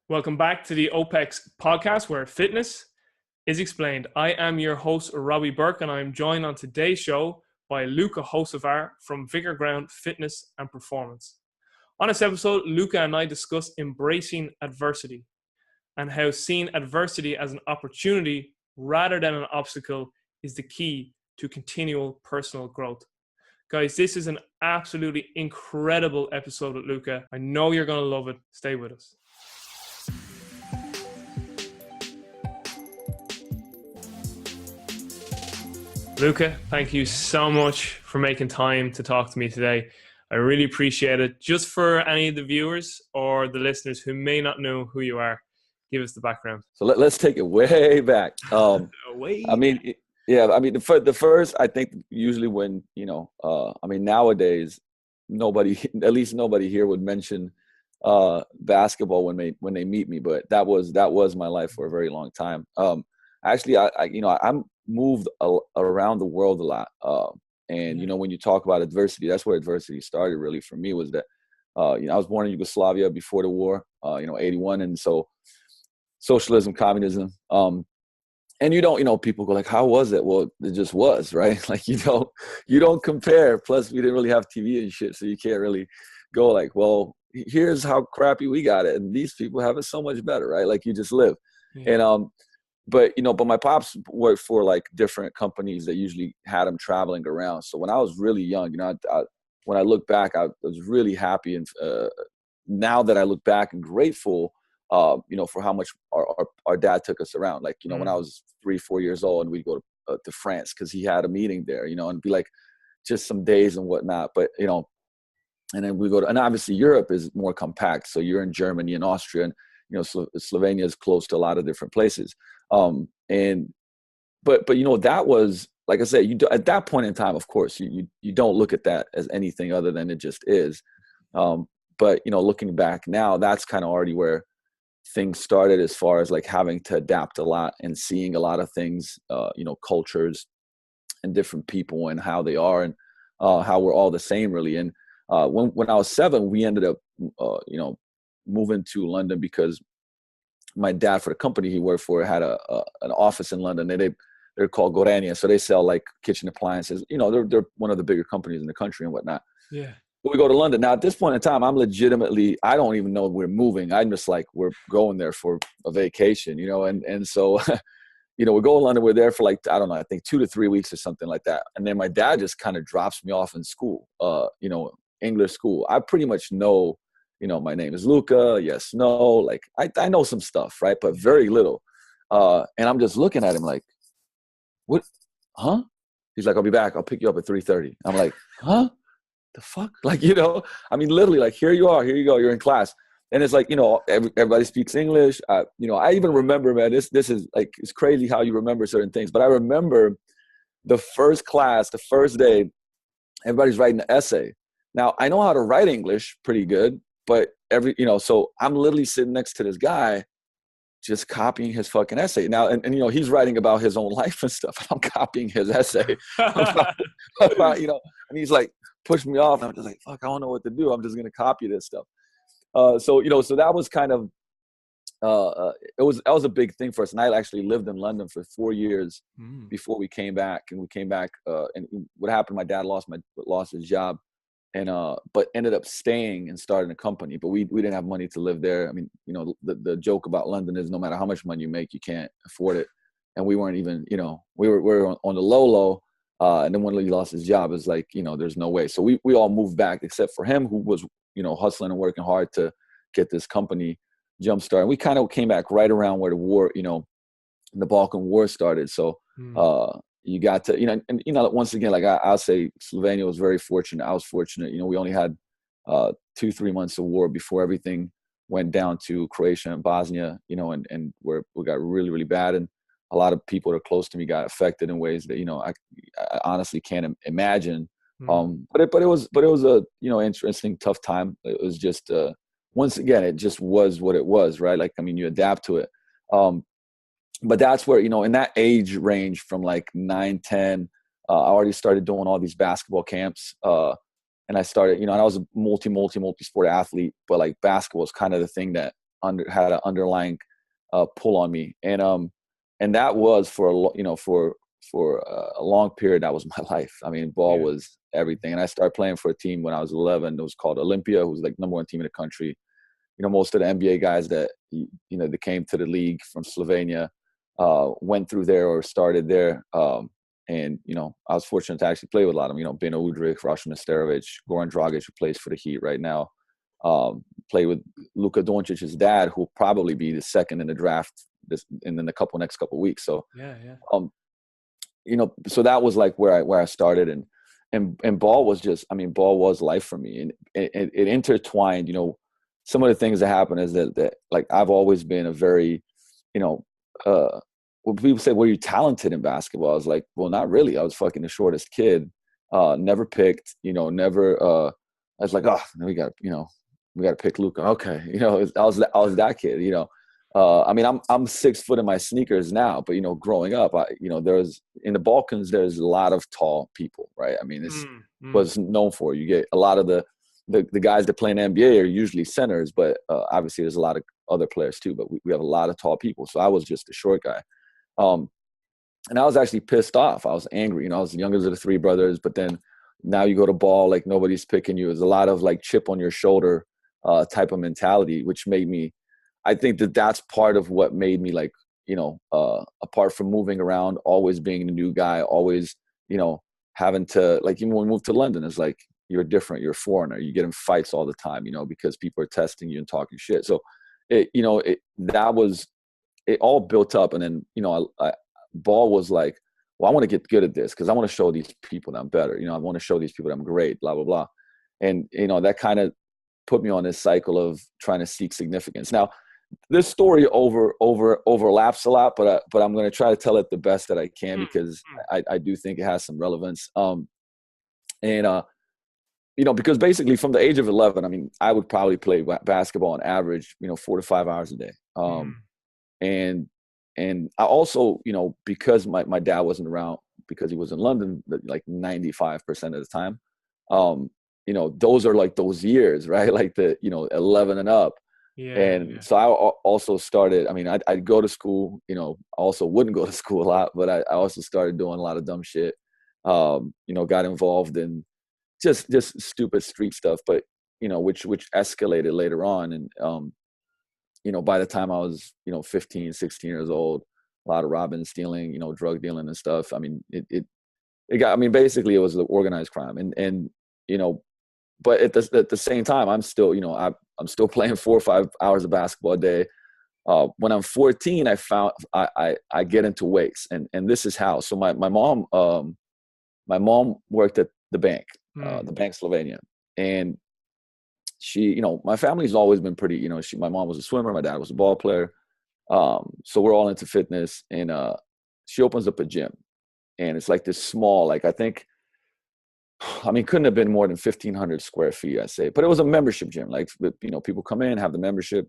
Welcome back to the OPEX Podcast, where fitness is explained. I am your host, Robbie Burke, and I'm joined on today's show by Luka Hocevar from Vigor Fitness and Performance. On this episode, Luka and I discuss embracing adversity and how seeing adversity as an opportunity rather than an obstacle is the key to continual personal growth. Guys, this is an absolutely incredible episode with Luka. I know you're going to love it. Stay with us. Luka, thank you so much for making time to talk to me today. I really appreciate it. Just for any of the viewers or the listeners who may not know who you are, give us the background. So let's take it way back. The first, I think usually when, nowadays, at least nobody here would mention basketball when they meet me, but that was my life for a very long time. I'm moved around the world a lot. When you talk about adversity, that's where adversity started really for me was that, I was born in Yugoslavia before the war, 81. And so socialism, communism, and people go like, how was it? Well, it just was, right? Like, you don't compare. Plus we didn't really have TV and shit. So you can't really go like, well, here's how crappy we got it. And these people have it so much better, right? Like you just live. Yeah. And, but my pops worked for like different companies that usually had him traveling around. So when I was really young, when I look back, I was really happy. And now that I look back and grateful, for how much our dad took us around. Like, when I was 3-4 years old and we'd go to France because he had a meeting there, and be like just some days and whatnot. But, and then we go to, and obviously Europe is more compact. So you're in Germany and Austria and, Slovenia is close to a lot of different places. But that was, like I said, at that point in time, of course, you don't look at that as anything other than it just is. But, looking back now, that's kind of already where things started as far as like having to adapt a lot and seeing a lot of things, cultures and different people and how they are and how we're all the same really. And when I was 7, we ended up, moving to London because my dad, for the company he worked for, had an office in London. They're called Gorenia. So they sell like kitchen appliances. They're one of the bigger companies in the country and whatnot. Yeah. But we go to London. Now, at this point in time, I don't even know we're moving. I'm just like, we're going there for a vacation, and so, we go to London. We're there for like, I don't know, I think 2 to 3 weeks or something like that. And then my dad just kind of drops me off in school, English school. I pretty much know, my name is Luka. Yes, no. Like I know some stuff, right? But very little. And I'm just looking at him like, what? Huh? He's like, I'll be back. I'll pick you up at 3:30. I'm like, huh? The fuck? Like, literally like, here you are, here you go. You're in class. And it's like, everybody speaks English. I even remember, man, this is like, it's crazy how you remember certain things. But I remember the first class, the first day, everybody's writing an essay. Now I know how to write English pretty good. But so I'm literally sitting next to this guy just copying his fucking essay. Now, and he's writing about his own life and stuff. And I'm copying his essay about, and he's like, push me off. And I'm just like, fuck, I don't know what to do. I'm just going to copy this stuff. So that was kind of, that was a big thing for us. And I actually lived in London for 4 years before we came back. And we came back, and what happened, my dad lost his job. And but ended up staying and starting a company. But we didn't have money to live there. I mean, the joke about London is no matter how much money you make, you can't afford it. And we weren't even, we were on the low. And then when he lost his job, it's like, there's no way. So we all moved back except for him, who was, hustling and working hard to get this company jump started. And we kind of came back right around where the war, the Balkan War started. So you got to, once again, like I'll say Slovenia was very fortunate. I was fortunate. We only had 2-3 months of war before everything went down to Croatia and Bosnia, and where we got really, really bad. And a lot of people that are close to me got affected in ways that, I honestly can't imagine. But it was a, interesting, tough time. It was just, once again, it just was what it was, right? Like, you adapt to it. But that's where, in that age range from like 9, 10, I already started doing all these basketball camps. And I started, and I was a multi-sport athlete, but like basketball is kind of the thing that had an underlying pull on me, and that was for a long period. That was my life. I mean, ball was everything. And I started playing for a team when I was 11. It was called Olympia, who was like number one team in the country. Most of the NBA guys that that came to the league from Slovenia went through there or started there. And I was fortunate to actually play with a lot of them. Beno Udrih, Rasim Nesterovic, Goran Dragic, who plays for the Heat right now. Play with Luka Doncic's dad, who will probably be the second in the draft in the next couple of weeks. So so that was like where I started, and ball was ball was life for me, and it intertwined. Some of the things that happen is that like I've always been a very, when people say, "Were you talented in basketball?" I was like, "Well, not really. I was fucking the shortest kid. Never picked. Never." I was like, "Oh, we got to pick Luka." Okay, I was that kid. I'm 6 foot in my sneakers now, but growing up, there's in the Balkans, there's a lot of tall people, right? I mean, it's was known for. You get a lot of the guys that play in the NBA are usually centers, but obviously there's a lot of other players too. But we have a lot of tall people, so I was just a short guy, and I was actually pissed off. I was angry. I was the youngest of the 3 brothers, but then now you go to ball, like nobody's picking you. There's a lot of like chip on your shoulder type of mentality, which made me. I think that's part of what made me like, apart from moving around, always being the new guy, always, having to, like, even when we moved to London, it's like, you're different, you're a foreigner, you get in fights all the time, because people are testing you and talking shit. So it all built up. And then, ball was like, well, I want to get good at this because I want to show these people that I'm better. I want to show these people that I'm great, blah, blah, blah. And, that kind of put me on this cycle of trying to seek significance. Now, this story overlaps a lot, but I'm going to try to tell it the best that I can because I do think it has some relevance. Because basically from the age of 11, I mean, I would probably play basketball on average, 4 to 5 hours a day. And I also, because my dad wasn't around because he was in London, like 95% of the time, those are like those years, right? Like the, 11 and up. So I also started, I mean, I'd go to school, I also wouldn't go to school a lot, but I also started doing a lot of dumb shit, got involved in just stupid street stuff, but, which escalated later on. And, by the time I was, 15, 16 years old, a lot of robbing, stealing, drug dealing and stuff. I mean, it basically it was the organized crime and, but at the same time, I'm still, I'm still playing 4 or 5 hours of basketball a day. When I'm 14, I found I get into weights, and this is how. So my mom worked at the bank Slovenia, and she, my family's always been pretty, my mom was a swimmer, my dad was a ball player, so we're all into fitness, and she opens up a gym, and it's like this small, like I think. I mean, couldn't have been more than 1,500 square feet, I say. But it was a membership gym. Like, people come in, have the membership.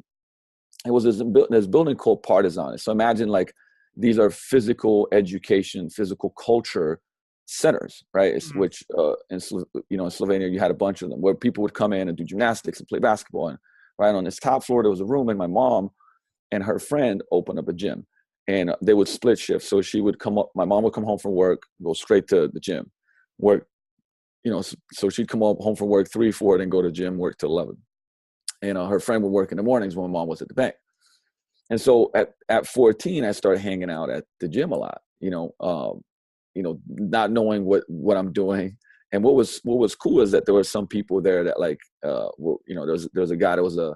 It was this building called Partizan. So imagine like these are physical education, physical culture centers, right? Which in Slovenia you had a bunch of them where people would come in and do gymnastics and play basketball. And right on this top floor there was a room, and my mom and her friend opened up a gym, and they would split shifts. So she would come up. My mom would come home from work, go straight to the gym, work. So she'd come home from work 3, 4, then go to the gym, work till 11. And her friend would work in the mornings when my mom was at the bank. And so at 14, I started hanging out at the gym a lot, not knowing what I'm doing. And what was cool is that there were some people there that like, there was a guy that was a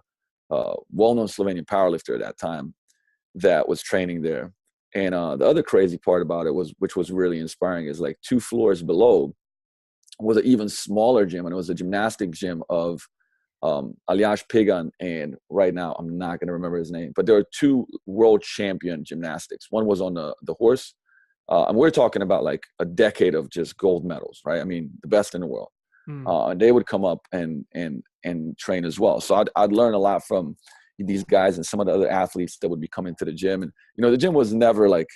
well-known Slovenian powerlifter at that time that was training there. And the other crazy part about it which was really inspiring, is like 2 floors below was an even smaller gym, and it was a gymnastic gym of Aljaž Pegan, and right now I'm not going to remember his name, but there are 2 world champion gymnastics. One was on the horse, and we're talking about like a decade of just gold medals, right? I mean, the best in the world. And they would come up and train as well. So I'd learn a lot from these guys and some of the other athletes that would be coming to the gym. And the gym was never like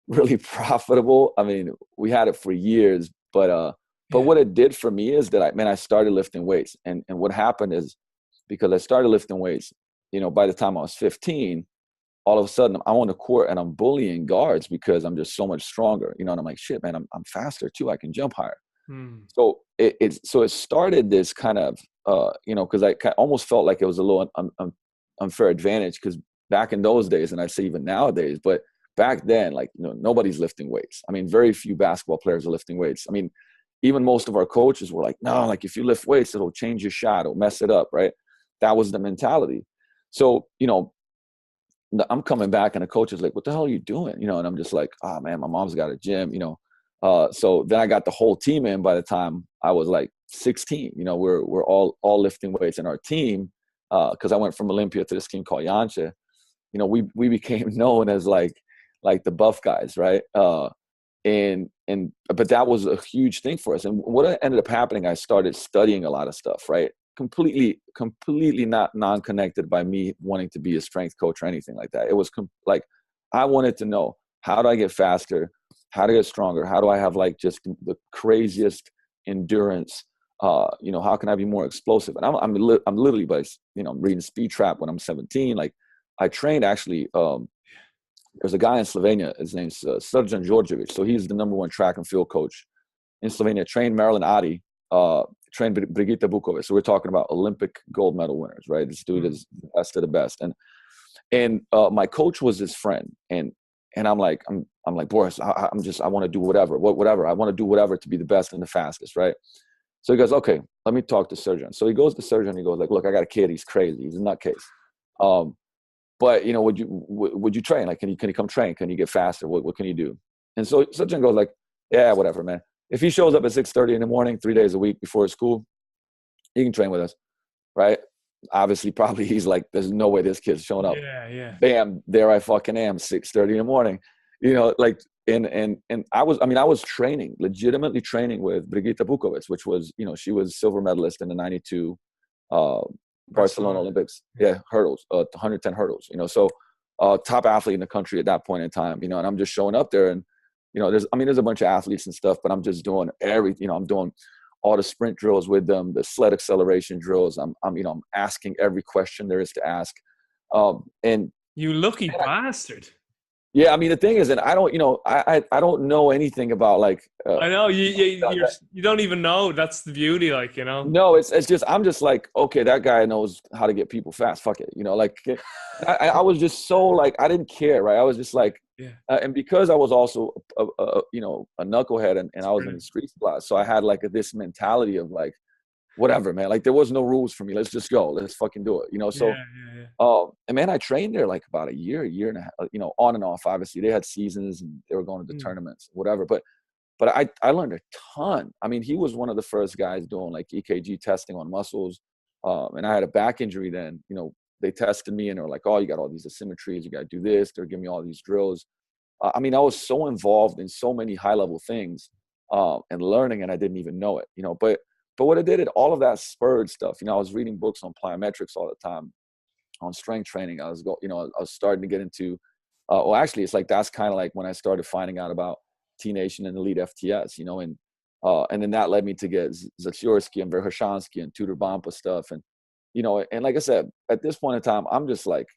really profitable. I mean, we had it for years, but what it did for me is that I started lifting weights. And what happened is, because I started lifting weights, by the time I was 15, all of a sudden I'm on the court and I'm bullying guards because I'm just so much stronger, and I'm like, shit, man, I'm faster too. I can jump higher. So it started this kind of, because I almost felt like it was a little unfair advantage, because back in those days, and I'd say even nowadays, but back then, like, nobody's lifting weights. I mean, very few basketball players are lifting weights. I mean, even most of our coaches were like, no, like if you lift weights, it'll change your shot, it'll mess it up, right? That was the mentality. So, I'm coming back and the coach is like, what the hell are you doing? And I'm just like, oh man, my mom's got a gym, So then I got the whole team in by the time I was like 16. We're all lifting weights, and our team, because I went from Olympia to this team called Yancha, we became known as like the buff guys, right? But that was a huge thing for us. And what ended up happening, I started studying a lot of stuff, right? Completely not non-connected by me wanting to be a strength coach or anything like that. It was like I wanted to know, how do I get faster? How to get stronger? How do I have like just the craziest endurance? How can I be more explosive? And I'm literally, I'm reading Speed Trap when I'm 17. Like I trained actually. There's a guy in Slovenia. His name's Srđan Đorđević. So he's the #1 track and field coach in Slovenia. Trained Marilyn Adi. Trained Brigita Bukovic. So we're talking about Olympic gold medal winners, right? This dude is the best of the best. And my coach was his friend. And I'm like, Boris, I want to do whatever. I want to do whatever to be the best and the fastest, right? So he goes, okay, let me talk to Srđan. So he goes to Srđan. He goes like, look, I got a kid. He's crazy. He's a nutcase. But would you train? Like, can you come train? Can you get faster? What can you do? And so Srđan goes like, yeah, whatever, man. If he shows up at 6:30 in the morning, 3 days a week before school, he can train with us, right? Obviously, probably he's like, there's no way this kid's showing up. Yeah. Bam, there I fucking am, 6:30 in the morning. Like, and I was legitimately training with Brigita Bukovic, which was, she was silver medalist in the 92 Barcelona Olympics. Yeah, hurdles, 110 hurdles, so top athlete in the country at that point in time, and I'm just showing up there, and there's a bunch of athletes and stuff, but I'm just doing everything. I'm doing all the sprint drills with them, the sled acceleration drills. I'm asking every question there is to ask. And you lucky bastard. Yeah, I mean, the thing is, and I don't, I don't know anything about like. I know you don't even know. That's the beauty, like, No, it's just, I'm just like, okay, that guy knows how to get people fast. Fuck it, like. I was just so like, I didn't care, right? I was just like, yeah. And because I was also a knucklehead, and I was in the streets a lot, so I had like this mentality of like, whatever, man. Like there was no rules for me. Let's just go. Let's fucking do it. So, and man, I trained there like about a year and a half, on and off. Obviously, they had seasons and they were going to the tournaments, whatever. But I learned a ton. I mean, he was one of the first guys doing like EKG testing on muscles. And I had a back injury then. They tested me and they were like, oh, you got all these asymmetries. You got to do this. They're giving me all these drills. I mean, I was so involved in so many high level things and learning, and I didn't even know it. But what I did, all of that spurred stuff. I was reading books on plyometrics all the time, on strength training. I was starting to get into, actually, it's like that's kind of like when I started finding out about T-Nation and Elite FTS, and then that led me to get Zaciorski and Verkhoshansky and Tudor Bompa stuff. And, and like I said, at this point in time, I'm just like,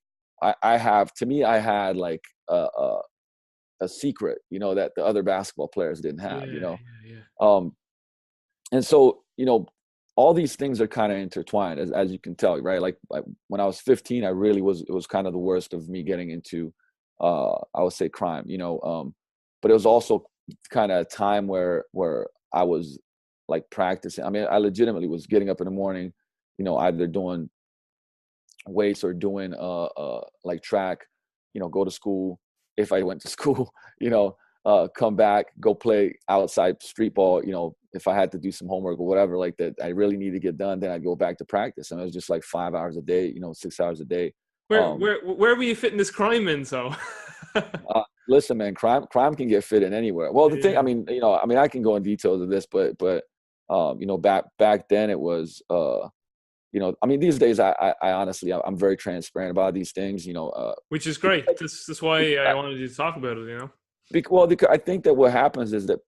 I had like a secret, that the other basketball players didn't have, and so, all these things are kind of intertwined, as you can tell, right? Like when I was 15, it was kind of the worst of me getting into, I would say crime, but it was also kind of a time where I was like practicing. I mean, I legitimately was getting up in the morning, either doing weights or doing like track, go to school if I went to school, come back, go play outside street ball, if I had to do some homework or whatever, like that I really need to get done, then I'd go back to practice. And it was just like 5 hours a day, 6 hours a day. Where were you fitting this crime in? So listen, man, crime can get fit in anywhere. Well, the thing, I mean, I can go in details of this, but back then it was, I mean, these days I honestly, I'm very transparent about these things, which is great. That's why I wanted you to talk about it, Well, I think that what happens is that,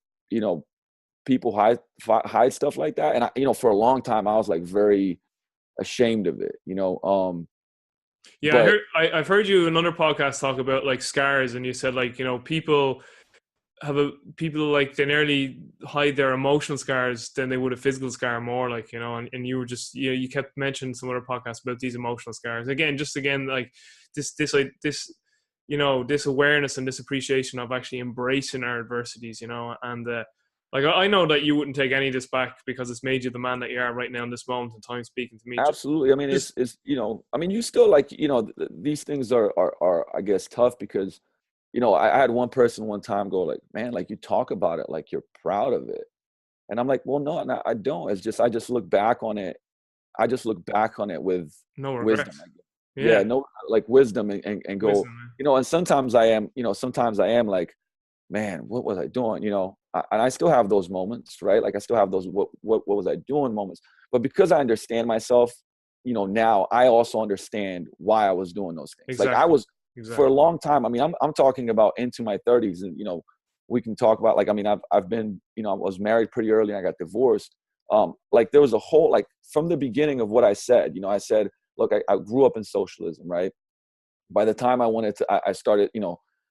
people hide stuff like that. And for a long time, I was like very ashamed of it, Yeah, But I've heard you in another podcast talk about like scars, and you said like, people like they nearly hide their emotional scars than they would a physical scar more, like, and you were just, you kept mentioning some other podcasts about these emotional scars again, just again, like this awareness and this appreciation of actually embracing our adversities, and like I know that you wouldn't take any of this back because it's made you the man that you are right now in this moment in time speaking to me. absolutely. I mean, Just it's I mean, you still like, these things are I guess tough because, I had one person one time go like, man, like you talk about it like you're proud of it. And I'm like, well, no, I don't. It's just, I just look back on it. I just look back on it with no wisdom, regrets. I guess. Yeah, Yeah, no, like wisdom, and go, wisdom. and sometimes I am like, man, what was I doing? And I still have those moments, right? Like I still have those, what was I doing moments. But because I understand myself, now I also understand why I was doing those things. Like I Exactly. was, for a Exactly. long time, I mean, I'm talking about into my 30s, and, we can talk about, like, I mean, I've been, I was married pretty early and I got divorced. Like there was a whole, like from the beginning of what I said, I said, look, I grew up in socialism, right? By the time I started,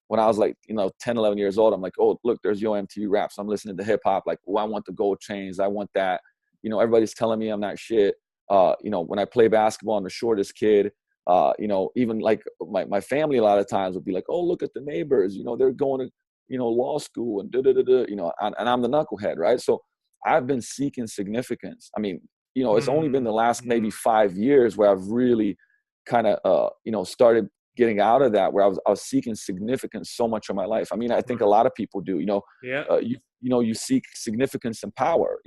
when I was like, 10, 11 years old, I'm like, oh, look, there's Yo MTV Raps. I'm listening to hip hop. Like, oh, I want the gold chains. I want that. Everybody's telling me I'm not shit. When I play basketball, I'm the shortest kid. Even like my family a lot of times would be like, oh, look at the neighbors, they're going to, law school and and I'm the knucklehead, right? So I've been seeking significance. I mean, it's only been the last maybe 5 years where I've really kind of, started getting out of that, where I was seeking significance so much of my life. I mean, I think a lot of people do, Yeah. you seek significance and power,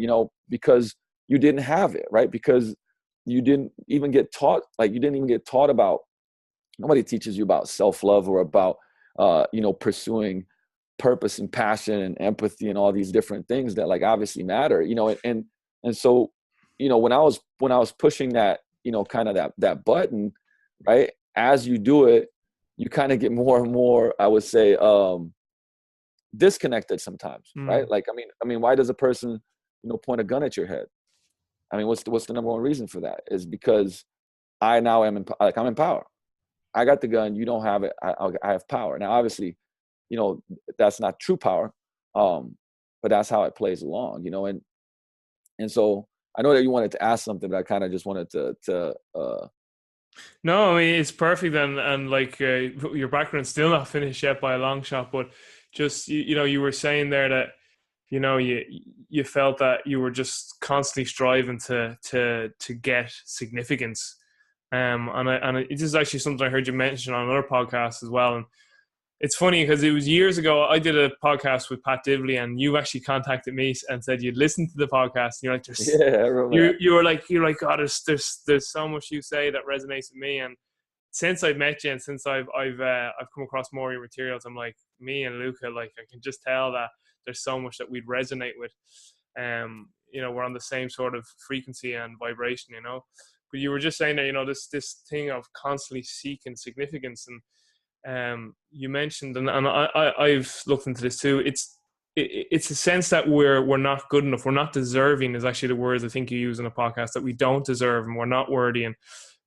because you didn't have it, right? Because you didn't even get taught, like you didn't even get taught about, nobody teaches you about self-love or about, pursuing purpose and passion and empathy and all these different things that like obviously matter, and so, when I was pushing that, kind of that button, right? As you do it, you kind of get more and more, I would say, disconnected sometimes, right? Mm. Like, I mean, why does a person, point a gun at your head? I mean, what's the number one reason for that? Is because I now am like, I'm in power. I got the gun. You don't have it. I have power. Now, obviously, that's not true power, but that's how it plays along, and so I know that you wanted to ask something, but I kind of just wanted to. No, I mean it's perfect, and like your background's still not finished yet by a long shot, but just you were saying there that you felt that you were just constantly striving to get significance, and it is actually something I heard you mention on another podcast as well. And it's funny because it was years ago. I did a podcast with Pat Divley, and you actually contacted me and said you'd listened to the podcast. And you're like, Yeah, I remember that. you're like, God, there's so much you say that resonates with me. And since I've met you and since I've come across more of your materials, I'm like, me and Luka, like I can just tell that there's so much that we'd resonate with. We're on the same sort of frequency and vibration. But you were just saying that this thing of constantly seeking significance, and you mentioned, and I've looked into this too. It's a sense that we're not good enough. We're not deserving is actually the words I think you use in a podcast, that we don't deserve and we're not worthy. And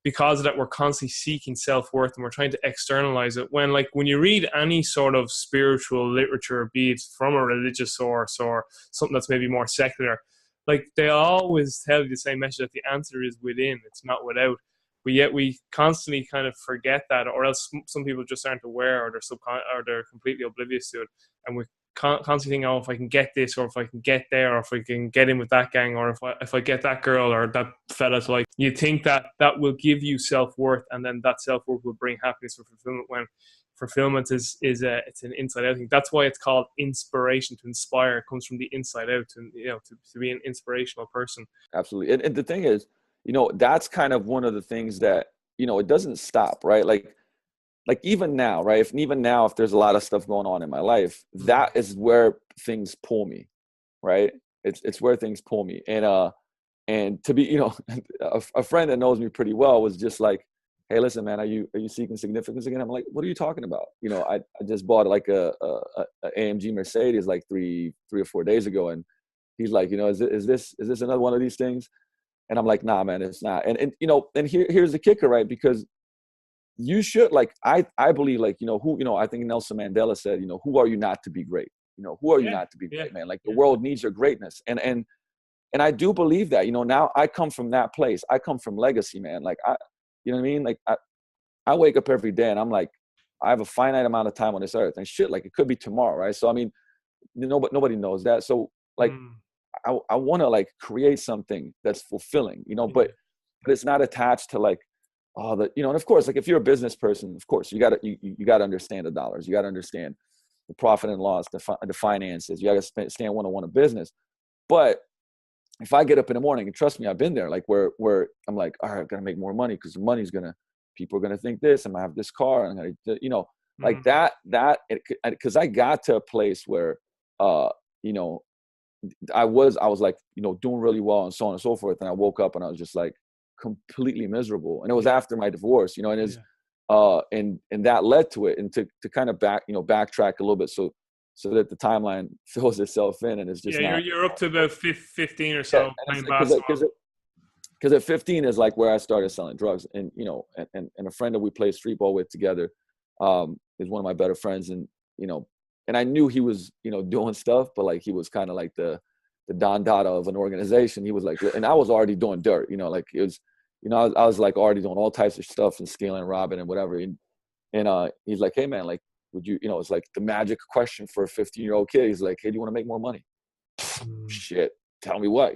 because of that, we're constantly seeking self-worth and we're trying to externalize it. When you read any sort of spiritual literature, be it from a religious source or something that's maybe more secular, like they always tell you the same message, that the answer is within, it's not without. But yet we constantly kind of forget that, or else some people just aren't aware, or they're completely oblivious to it. And we constantly think, oh, if I can get this, or if I can get there, or if I can get in with that gang, or if I get that girl or that fella to like, you think that will give you self-worth, and then that self-worth will bring happiness or fulfillment, when fulfillment is it's an inside out thing. That's why it's called inspiration. To inspire, it comes from the inside out, and to be an inspirational person. Absolutely. And the thing is, that's kind of one of the things that, it doesn't stop, right? Like even now, right? Even now, if there's a lot of stuff going on in my life, that is where things pull me, right? It's where things pull me. And to be, a friend that knows me pretty well was just like, hey, listen, man, are you seeking significance again? I'm like, what are you talking about? I just bought like a AMG Mercedes like three or 4 days ago. And he's like, is this another one of these things? And I'm like, nah, man, it's not. And here's the kicker, right? Because you should, like, I believe, like, I think Nelson Mandela said, who are you not to be great? Who are you not to be great, man? Like, the world needs your greatness. And I do believe that, now I come from that place. I come from legacy, man. Like, you know what I mean? Like, I wake up every day and I'm like, I have a finite amount of time on this earth, and shit, like, it could be tomorrow, right? So, I mean, nobody knows that. So, like, I want to, like, create something that's fulfilling, but it's not attached to, like, and of course, like, if you're a business person, of course, you gotta understand the dollars. You gotta understand the profit and loss, the finances. You gotta understand one-on-one of business. But if I get up in the morning, and trust me, I've been there, like, where I'm like, all right, I've got to make more money, because the money's people are gonna think this, I'm gonna have this car, and I'm gonna, like that, because I got to a place where, I was like, doing really well, and so on and so forth. And I woke up and I was just like completely miserable. And it was after my divorce, and that led to it. And to kind of backtrack a little bit, so that the timeline fills itself in, and it's just you're up to about 15 or so playing basketball. Because at 15 is like where I started selling drugs, and and a friend that we played street ball with together is one of my better friends, and and I knew he was doing stuff, but like he was kind of like the Don Dada of an organization. He was like, and I was already doing dirt, like it was, I was like already doing all types of stuff and stealing, robbing, and whatever. And he's like, hey man, like, would you, it's like the magic question for a 15-year-old kid. He's like, hey, do you want to make more money? Shit, tell me what,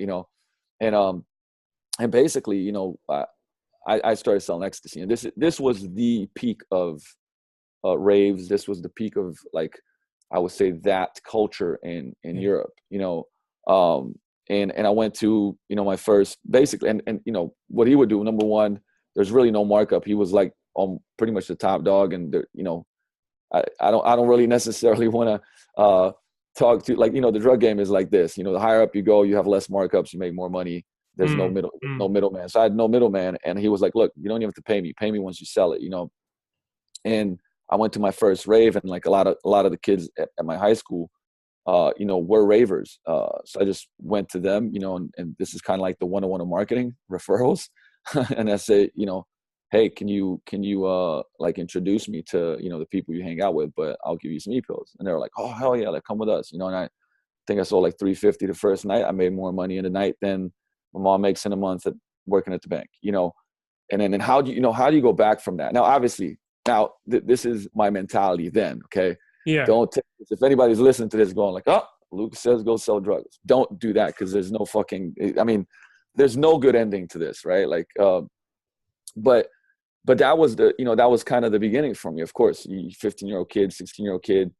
and basically, I started selling ecstasy, and this was the peak of raves. This was the peak of, like, I would say, that culture in Europe, and I went to, my first, basically, and what he would do, number one, there's really no markup. He was like pretty much the top dog, and I don't really necessarily want to talk to, like, the drug game is like this, the higher up you go, you have less markups, you make more money. There's no middleman. So I had no middleman, and he was like, look, you don't even have to pay me. Pay me once you sell it, And I went to my first rave, and like a lot of the kids at my high school, were ravers. So I just went to them, and this is kind of like the one-on-one of marketing referrals. And I say, hey, can you like introduce me to, the people you hang out with, but I'll give you some e-pills. And they were like, oh, hell yeah, like, come with us, and I think I sold like $350 the first night. I made more money in the night than my mom makes in a month at working at the bank, and then how do you go back from that? Now, obviously, this is my mentality then. Okay. Yeah. Don't take this. If anybody's listening to this going like, oh, Luke says go sell drugs. Don't do that. Cause there's no there's no good ending to this. Right. Like, but that was that was kind of the beginning for me. Of course, you 15-year-old kid, 16-year-old kid,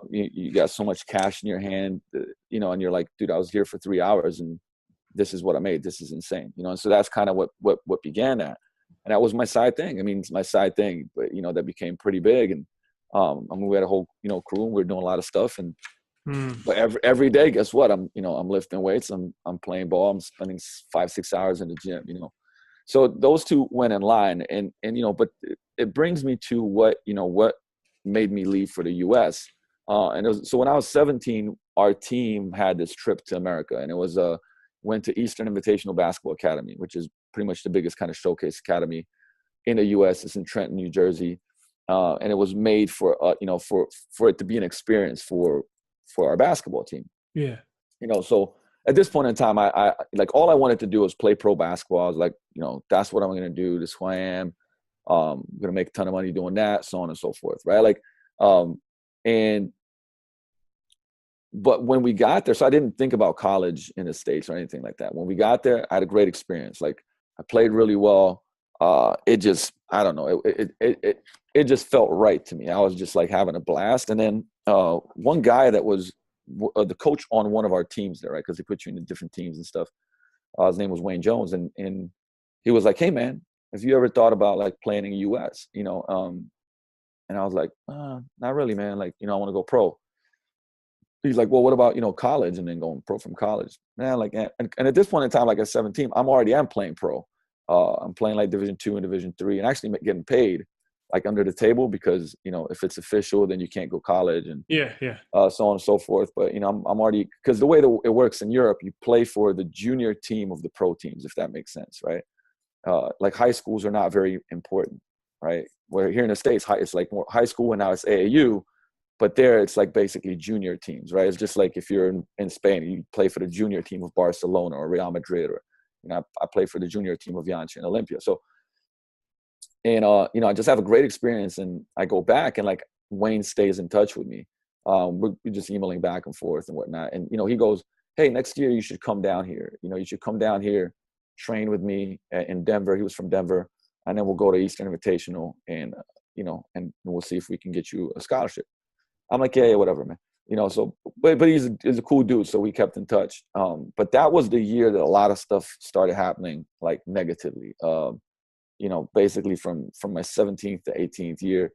you got so much cash in your hand, and you're like, dude, I was here for 3 hours and this is what I made. This is insane. And so that's kind of what began that. And that was my side thing. I mean, it's my side thing, but that became pretty big. And we had a whole, crew, and we were doing a lot of stuff. And but every day, guess what? I'm lifting weights. I'm playing ball. I'm spending 5-6 hours in the gym. So those two went in line, and but it brings me to what made me leave for the U.S. So when I was 17, our team had this trip to America, and it was went to Eastern Invitational Basketball Academy, which is pretty much the biggest kind of showcase academy in the U.S. It's in Trenton, New Jersey, and it was made for for it to be an experience for our basketball team. Yeah. So at this point in time, I like, all I wanted to do was play pro basketball. I was like, that's what I'm going to do. This is who I am. I'm going to make a ton of money doing that, so on and so forth. Right. Like, but when we got there, so I didn't think about college in the States or anything like that. When we got there, I had a great experience. Like, I played really well. It just, I don't know. It just felt right to me. I was just like having a blast. And then one guy that was the coach on one of our teams there, right? Because they put you in different teams and stuff. His name was Wayne Jones, and he was like, "Hey man, have you ever thought about like playing in the U.S.?" And I was like, "Not really, man. Like, I want to go pro." He's like, "Well, what about college and then going pro from college?" Man, like, and at this point in time, like at 17, I'm playing pro. I'm playing like Division II and Division III, and actually getting paid like under the table, because if it's official, then you can't go college, and so on and so forth. But I'm already, because the way that it works in Europe, you play for the junior team of the pro teams, if that makes sense, right? Like, high schools are not very important. right? Where here in the States, it's like more high school, and now it's AAU. But there, it's like basically junior teams, right? It's just like if you're in Spain, you play for the junior team of Barcelona or Real Madrid, or I play for the junior team of Yanchi and Olympia. So, and I just have a great experience, and I go back, and like Wayne stays in touch with me. We're just emailing back and forth and whatnot. And he goes, "Hey, next year you should come down here. You should come down here, train with me in Denver." He was from Denver, and then we'll go to Eastern Invitational, and and we'll see if we can get you a scholarship. I'm like, yeah, whatever, man. So, but he's a cool dude, so we kept in touch. But that was the year that a lot of stuff started happening, like negatively. Basically from my 17th to 18th year,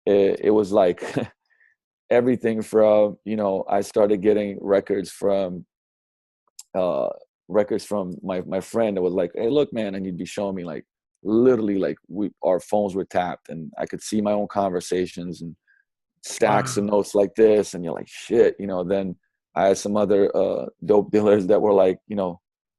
it was like everything from, I started getting records from my friend that was like, "Hey, look, man," and he'd be showing me like literally like our phones were tapped, and I could see my own conversations and stacks of notes like this, and you're like, shit. Then I had some other dope dealers that were like,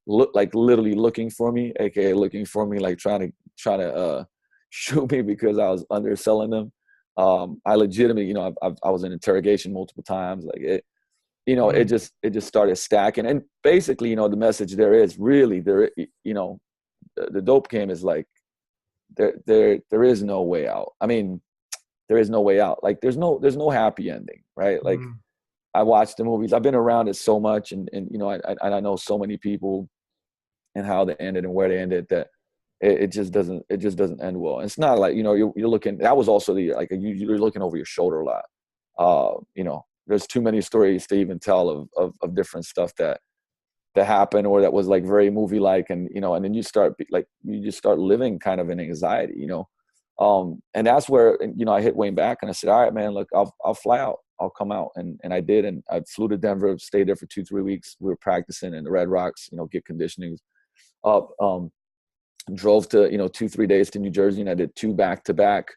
literally looking for me, aka looking for me, like trying to shoot me because I was underselling them. I legitimately, I was in interrogation multiple times. Like it just started stacking. And basically, the message there is really the dope game is like there is no way out. I mean, there is no way out. Like there's no happy ending, right? Like I watched the movies. I've been around it so much, and I know so many people and how they ended and where they ended, that it just doesn't end well. And it's not like you're looking. That was also the year, like you're looking over your shoulder a lot. There's too many stories to even tell of different stuff that happened or that was like very movie like, and and then you just start living kind of in anxiety, and that's where I hit Wayne back and I said, "All right, man, look, I'll fly out. I'll come out." And I did, and I flew to Denver, stayed there for 2-3 weeks. We were practicing in the Red Rocks, get conditioning up. Drove to 2-3 days to New Jersey, and I did 2 back-to-back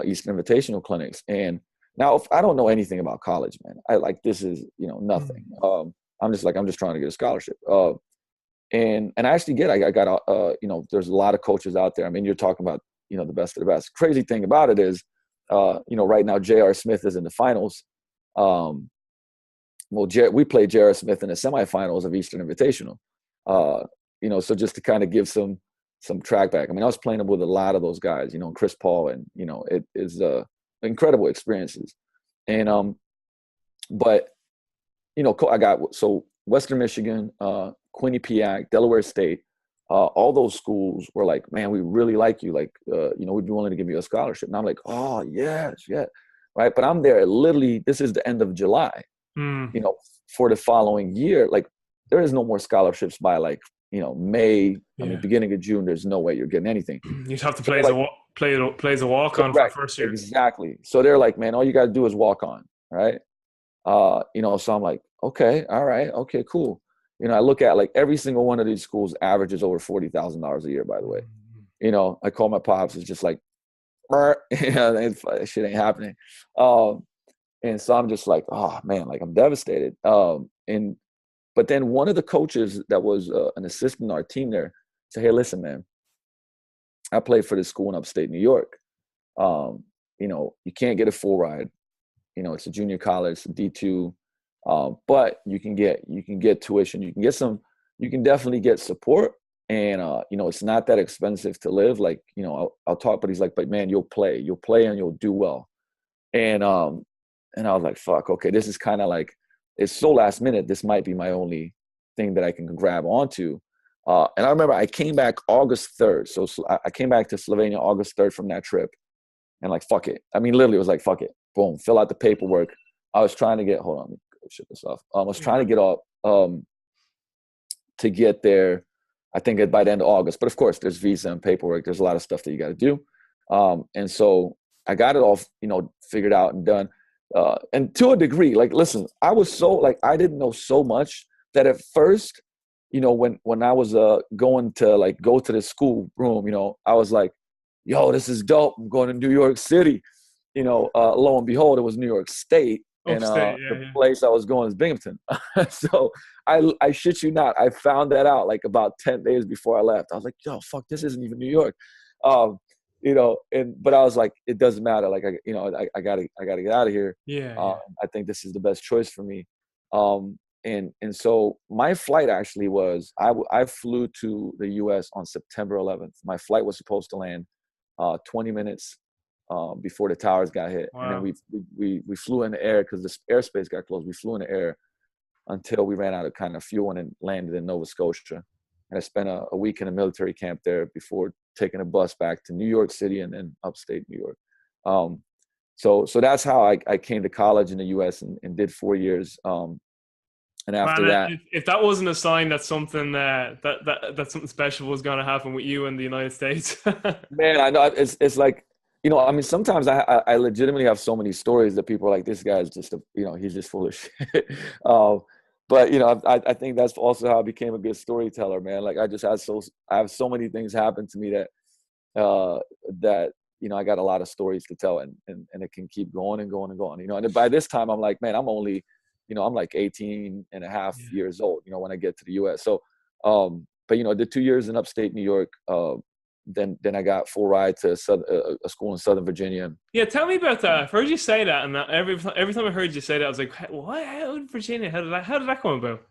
Eastern Invitational clinics. And now, if I don't know anything about college, man, I like this is nothing. I'm just trying to get a scholarship. And I actually I got there's a lot of coaches out there. I mean, you're talking about the best of the best. Crazy thing about it is, right now J.R. Smith is in the finals. We played J.R. Smith in the semifinals of Eastern Invitational. So just to kind of give some track back. I mean, I was playing with a lot of those guys, Chris Paul, and it is incredible experiences. And but I got Western Michigan, Quinnipiac, Delaware State. All those schools were like, "Man, we really like you. Like, we'd be willing to give you a scholarship." And I'm like, "Oh, yes, yeah." Right. But I'm there literally, this is the end of July, for the following year. Like, there is no more scholarships by like, May, I mean, beginning of June, there's no way you're getting anything. You'd have to play as a walk-on for first year. Exactly. So they're like, "Man, all you got to do is walk on." Right. So I'm like, okay, all right. Okay, cool. I look at like every single one of these schools averages over $40,000 a year, by the way. I call my pops. It's just like, that shit ain't happening. And so I'm just like, oh man, like I'm devastated. But then one of the coaches that was an assistant on our team there said, "Hey, listen, man, I played for this school in upstate New York. You can't get a full ride. It's a junior college, D2. But you can get tuition. You can definitely get support. And, it's not that expensive to live. Like, I'll talk, but he's like, but man, you'll play and you'll do well." And I was like, fuck, okay, this is kind of like, it's so last minute. This might be my only thing that I can grab onto. And I remember I came back August 3rd. So I came back to Slovenia August 3rd from that trip, and like, fuck it. I mean, literally it was like, fuck it. Boom, fill out the paperwork. I was trying to get, hold on, let me shut this off. I was trying to get off, to get there, I think by the end of August. But of course, there's visa and paperwork. There's a lot of stuff that you got to do. And so I got it all, figured out and done. And to a degree, like, listen, I was so, like, I didn't know so much that at first, when I was going to go to the school room, I was like, yo, this is dope. I'm going to New York City. Lo and behold, it was New York State. And the place I was going is Binghamton. So I shit you not, I found that out like about 10 days before I left. I was like, yo, fuck, this isn't even New York. but I was like, it doesn't matter. Like, I gotta get out of here. Yeah, yeah. I think this is the best choice for me. And so my flight actually was, I flew to the US on September 11th. My flight was supposed to land 20 minutes before the towers got hit. And then Wow. we flew in the air because the airspace got closed. We flew in the air until we ran out of kind of fuel and then landed in Nova Scotia. And I spent a week in a military camp there before taking a bus back to New York City and then upstate New York. So that's how I came to college in the US and did 4 years. And after Man, that, if that wasn't a sign that something that something special was going to happen with you in the United States. man, I know it's like, I mean, sometimes I legitimately have so many stories that people are like, this guy's just he's just full of shit. But I think that's also how I became a good storyteller, man. Like I have so many things happen to me that I got a lot of stories to tell, and it can keep going and going and going. And by this time I'm like, man, I'm only, I'm like 18 and a half years old, when I get to the US. So, but did 2 years in upstate New York. Then I got full ride to a school in Southern Virginia. Yeah, tell me about that. I've heard you say that, and every time I heard you say that, I was like, "What? How in Virginia? How did that come about?"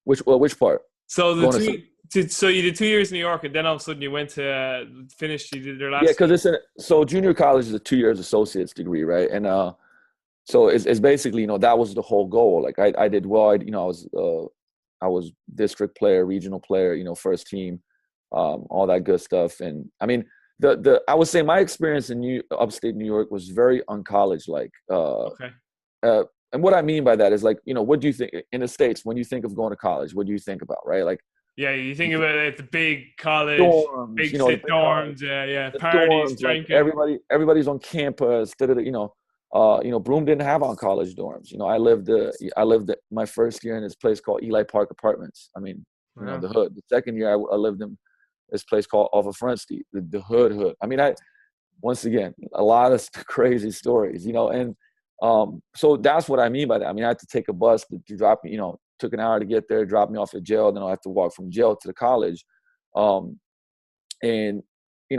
Which part? So so you did 2 years in New York, and then all of a sudden you went to finish. You did your last. Yeah, because so junior college is a 2 years associate's degree, right? And so it's basically that was the whole goal. Like I did well. I was district player, regional player, first team. All that good stuff. And I mean, I would say my experience in upstate New York was very uncollege like. Okay. And what I mean by that is like, what do you think in the States when you think of going to college? What do you think about, right? Like, yeah, you think about it, the big college, dorms, big the dorms, yeah, the parties, dorms, like drinking. everybody's on campus. Bloom didn't have on college dorms. I lived my first year in this place called Eli Park Apartments. I mean, Wow. the hood. The second year I lived in this place called off of Front Street, the hood. I mean, once again, a lot of crazy stories, and so that's what I mean by that. I mean, I had to take a bus to drop me, took an hour to get there, drop me off at jail. Then I have to walk from jail to the college. And,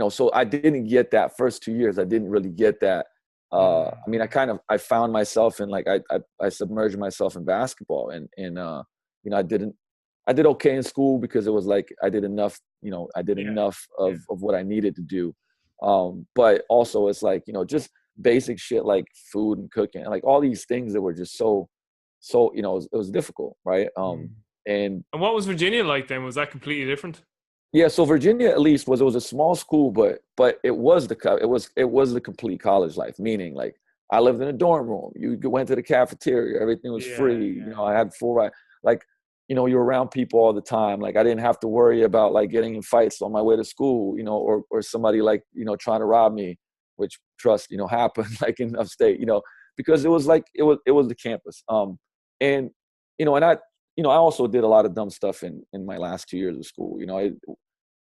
so I didn't get that first 2 years. I didn't really get that. I mean, I found myself in like, I submerged myself in basketball and I did okay in school because it was like, I did enough of what I needed to do. But also it's like, just basic shit like food and cooking and like all these things that were just so, it was difficult. Right. And what was Virginia like then? Was that completely different? yeah, so Virginia at least it was a small school, but it was the complete college life. Meaning, like I lived in a dorm room. You went to the cafeteria, everything was free. I had full ride. Like, you're around people all the time. Like I didn't have to worry about like getting in fights on my way to school, or somebody like trying to rob me, which happened like in upstate, because it was like it was the campus. And I also did a lot of dumb stuff in my last 2 years of school.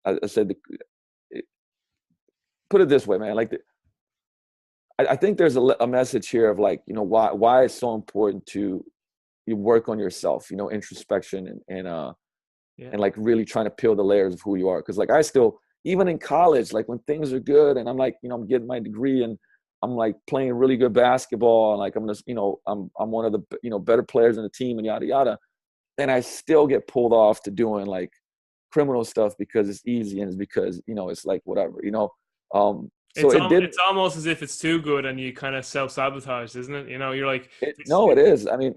I said, put it this way, man. Like, I think there's a message here of like, why it's so important to you work on yourself. Introspection and like really trying to peel the layers of who you are. Because like I still, even in college, like when things are good and I'm like, I'm getting my degree and I'm like playing really good basketball and like I'm just, I'm one of the better players in the team and yada yada. Then I still get pulled off to doing like criminal stuff because it's easy and it's because, it's like whatever, so it's almost as if it's too good and you kind of self-sabotage, isn't it? You're like, it is. I mean,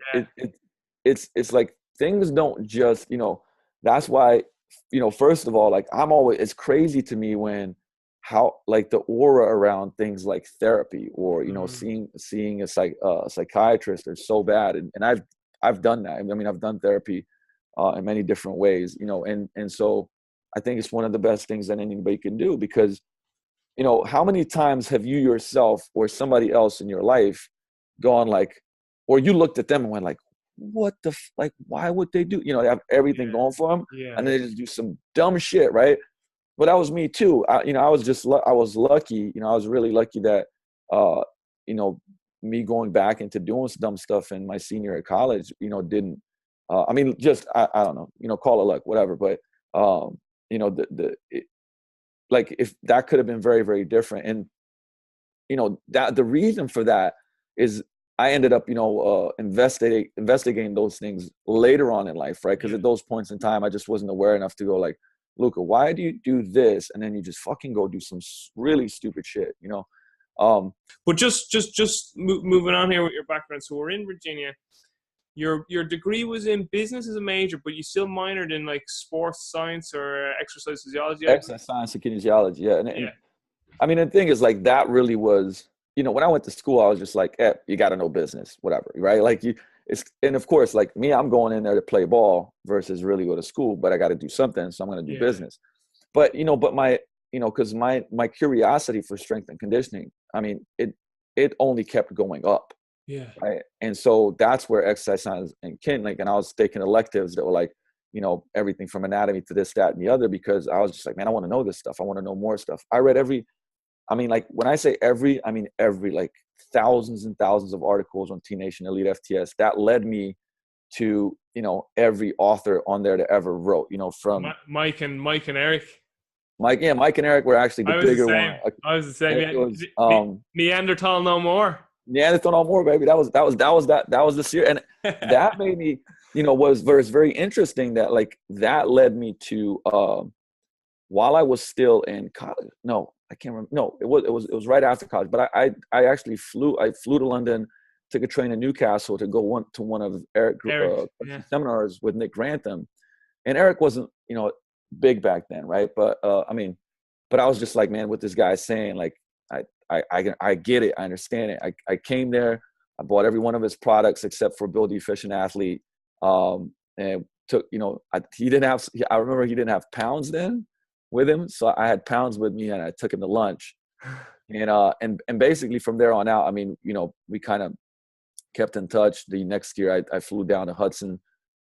it's like things don't just, that's why, first of all, like it's crazy to me when how like the aura around things like therapy or, seeing a psychiatrist are so bad. And I've done that. I mean, I've done therapy in many different ways, and so I think it's one of the best things that anybody can do because, how many times have you yourself or somebody else in your life gone like, or you looked at them and went like, what the, like, why would they do, they have everything going for them and they just do some dumb shit, right? But that was me too. I was lucky, I was really lucky that, me going back into doing some dumb stuff in my senior year of college, didn't, I mean, just, I don't know, call it luck, whatever. But, like if that could have been very, very different. And, that the reason for that is I ended up, investigating those things later on in life, right? Because at those points in time, I just wasn't aware enough to go like, Luka, why do you do this? And then you just fucking go do some really stupid shit, But just moving on here with your background. So we're in Virginia. Your degree was in business as a major, but you still minored in like sports science or exercise physiology. Exercise science and kinesiology, yeah. And Yeah. I mean, the thing is, like, that really was, when I went to school, I was just like, you got to know business, whatever, right? Like, and of course, like me, I'm going in there to play ball versus really go to school, but I got to do something, so I'm going to do business. But, because my curiosity for strength and conditioning, I mean, it only kept going up. Yeah. Right. And so that's where exercise science and and I was taking electives that were like, everything from anatomy to this, that, and the other, because I was just like, man, I want to know this stuff. I want to know more stuff. I read like when I say every, I mean every, like thousands and thousands of articles on T Nation, Elite FTS. That led me to, every author on there that ever wrote, from Mike and Eric. Mike and Eric were actually the bigger one. I was the same. It was, Neanderthal no more. Neanderthal no more, baby. That was the series. And that made me, was very interesting that like that led me to, while I was still in college. No, I can't remember. No, it was right after college. But I actually flew to London, took a train to Newcastle to go to one of Eric seminars with Nick Grantham. And Eric wasn't, big back then, right? But but I was just like, man, what this guy's saying, like, I get it. I understand it. I came there. I bought every one of his products except for Build Efficient Athlete. And took, I remember he didn't have pounds then with him. So I had pounds with me and I took him to lunch. And basically from there on out, I mean, we kind of kept in touch. The next year I flew down to Hudson.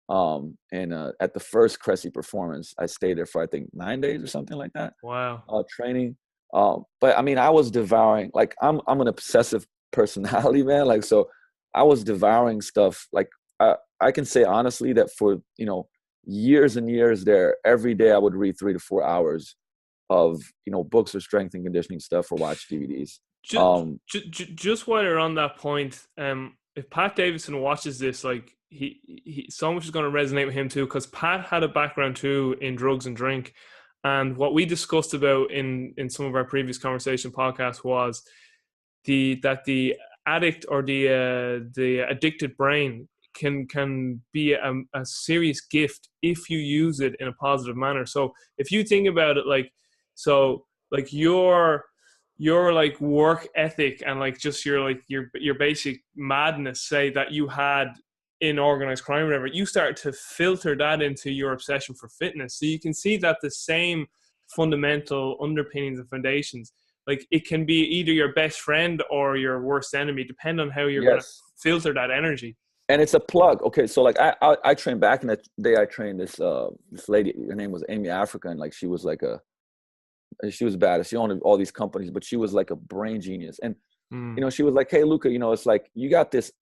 And at the first Cressy performance, I stayed there for, I think, 9 days or something like that. Wow. Training. But I mean, I was devouring, like, I'm an obsessive personality, man. Like, so I was devouring stuff. Like, I can say honestly that for, years and years there, every day I would read 3 to 4 hours of, books or strength and conditioning stuff or watch DVDs. Just while you're on that point, if Pat Davidson watches this, like, he so much is going to resonate with him too, because Pat had a background too in drugs and drink. And what we discussed about in some of our previous conversation podcasts was that the addict or the addicted brain can be a serious gift if you use it in a positive manner. So if you think about it, like your like work ethic and like just your basic madness, say, that you had in organized crime or whatever, you start to filter that into your obsession for fitness. So you can see that the same fundamental underpinnings and foundations, like, it can be either your best friend or your worst enemy, depending on how you're going to filter that energy. And it's a plug. Okay, so like I trained back in the day. I trained this lady. Her name was Amy Africa, and like she was bad. She owned all these companies, but she was like a brain genius. And she was like, "Hey, Luka, it's like you got this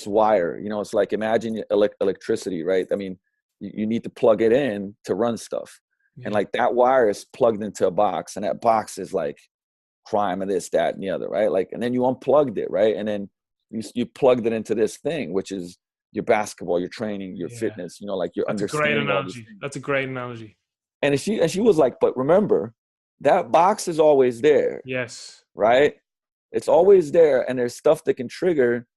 wire. It's like, imagine electricity, right? I mean, you need to plug it in to run stuff, and like that wire is plugged into a box, and that box is like crime and this, that, and the other, right? Like, and then you unplugged it, right? And then you plugged it into this thing, which is your basketball, your training, your fitness, like your understanding. That's a great analogy. And she was like, but remember, that box is always there. Yes. Right? It's always there. And there's stuff that can trigger,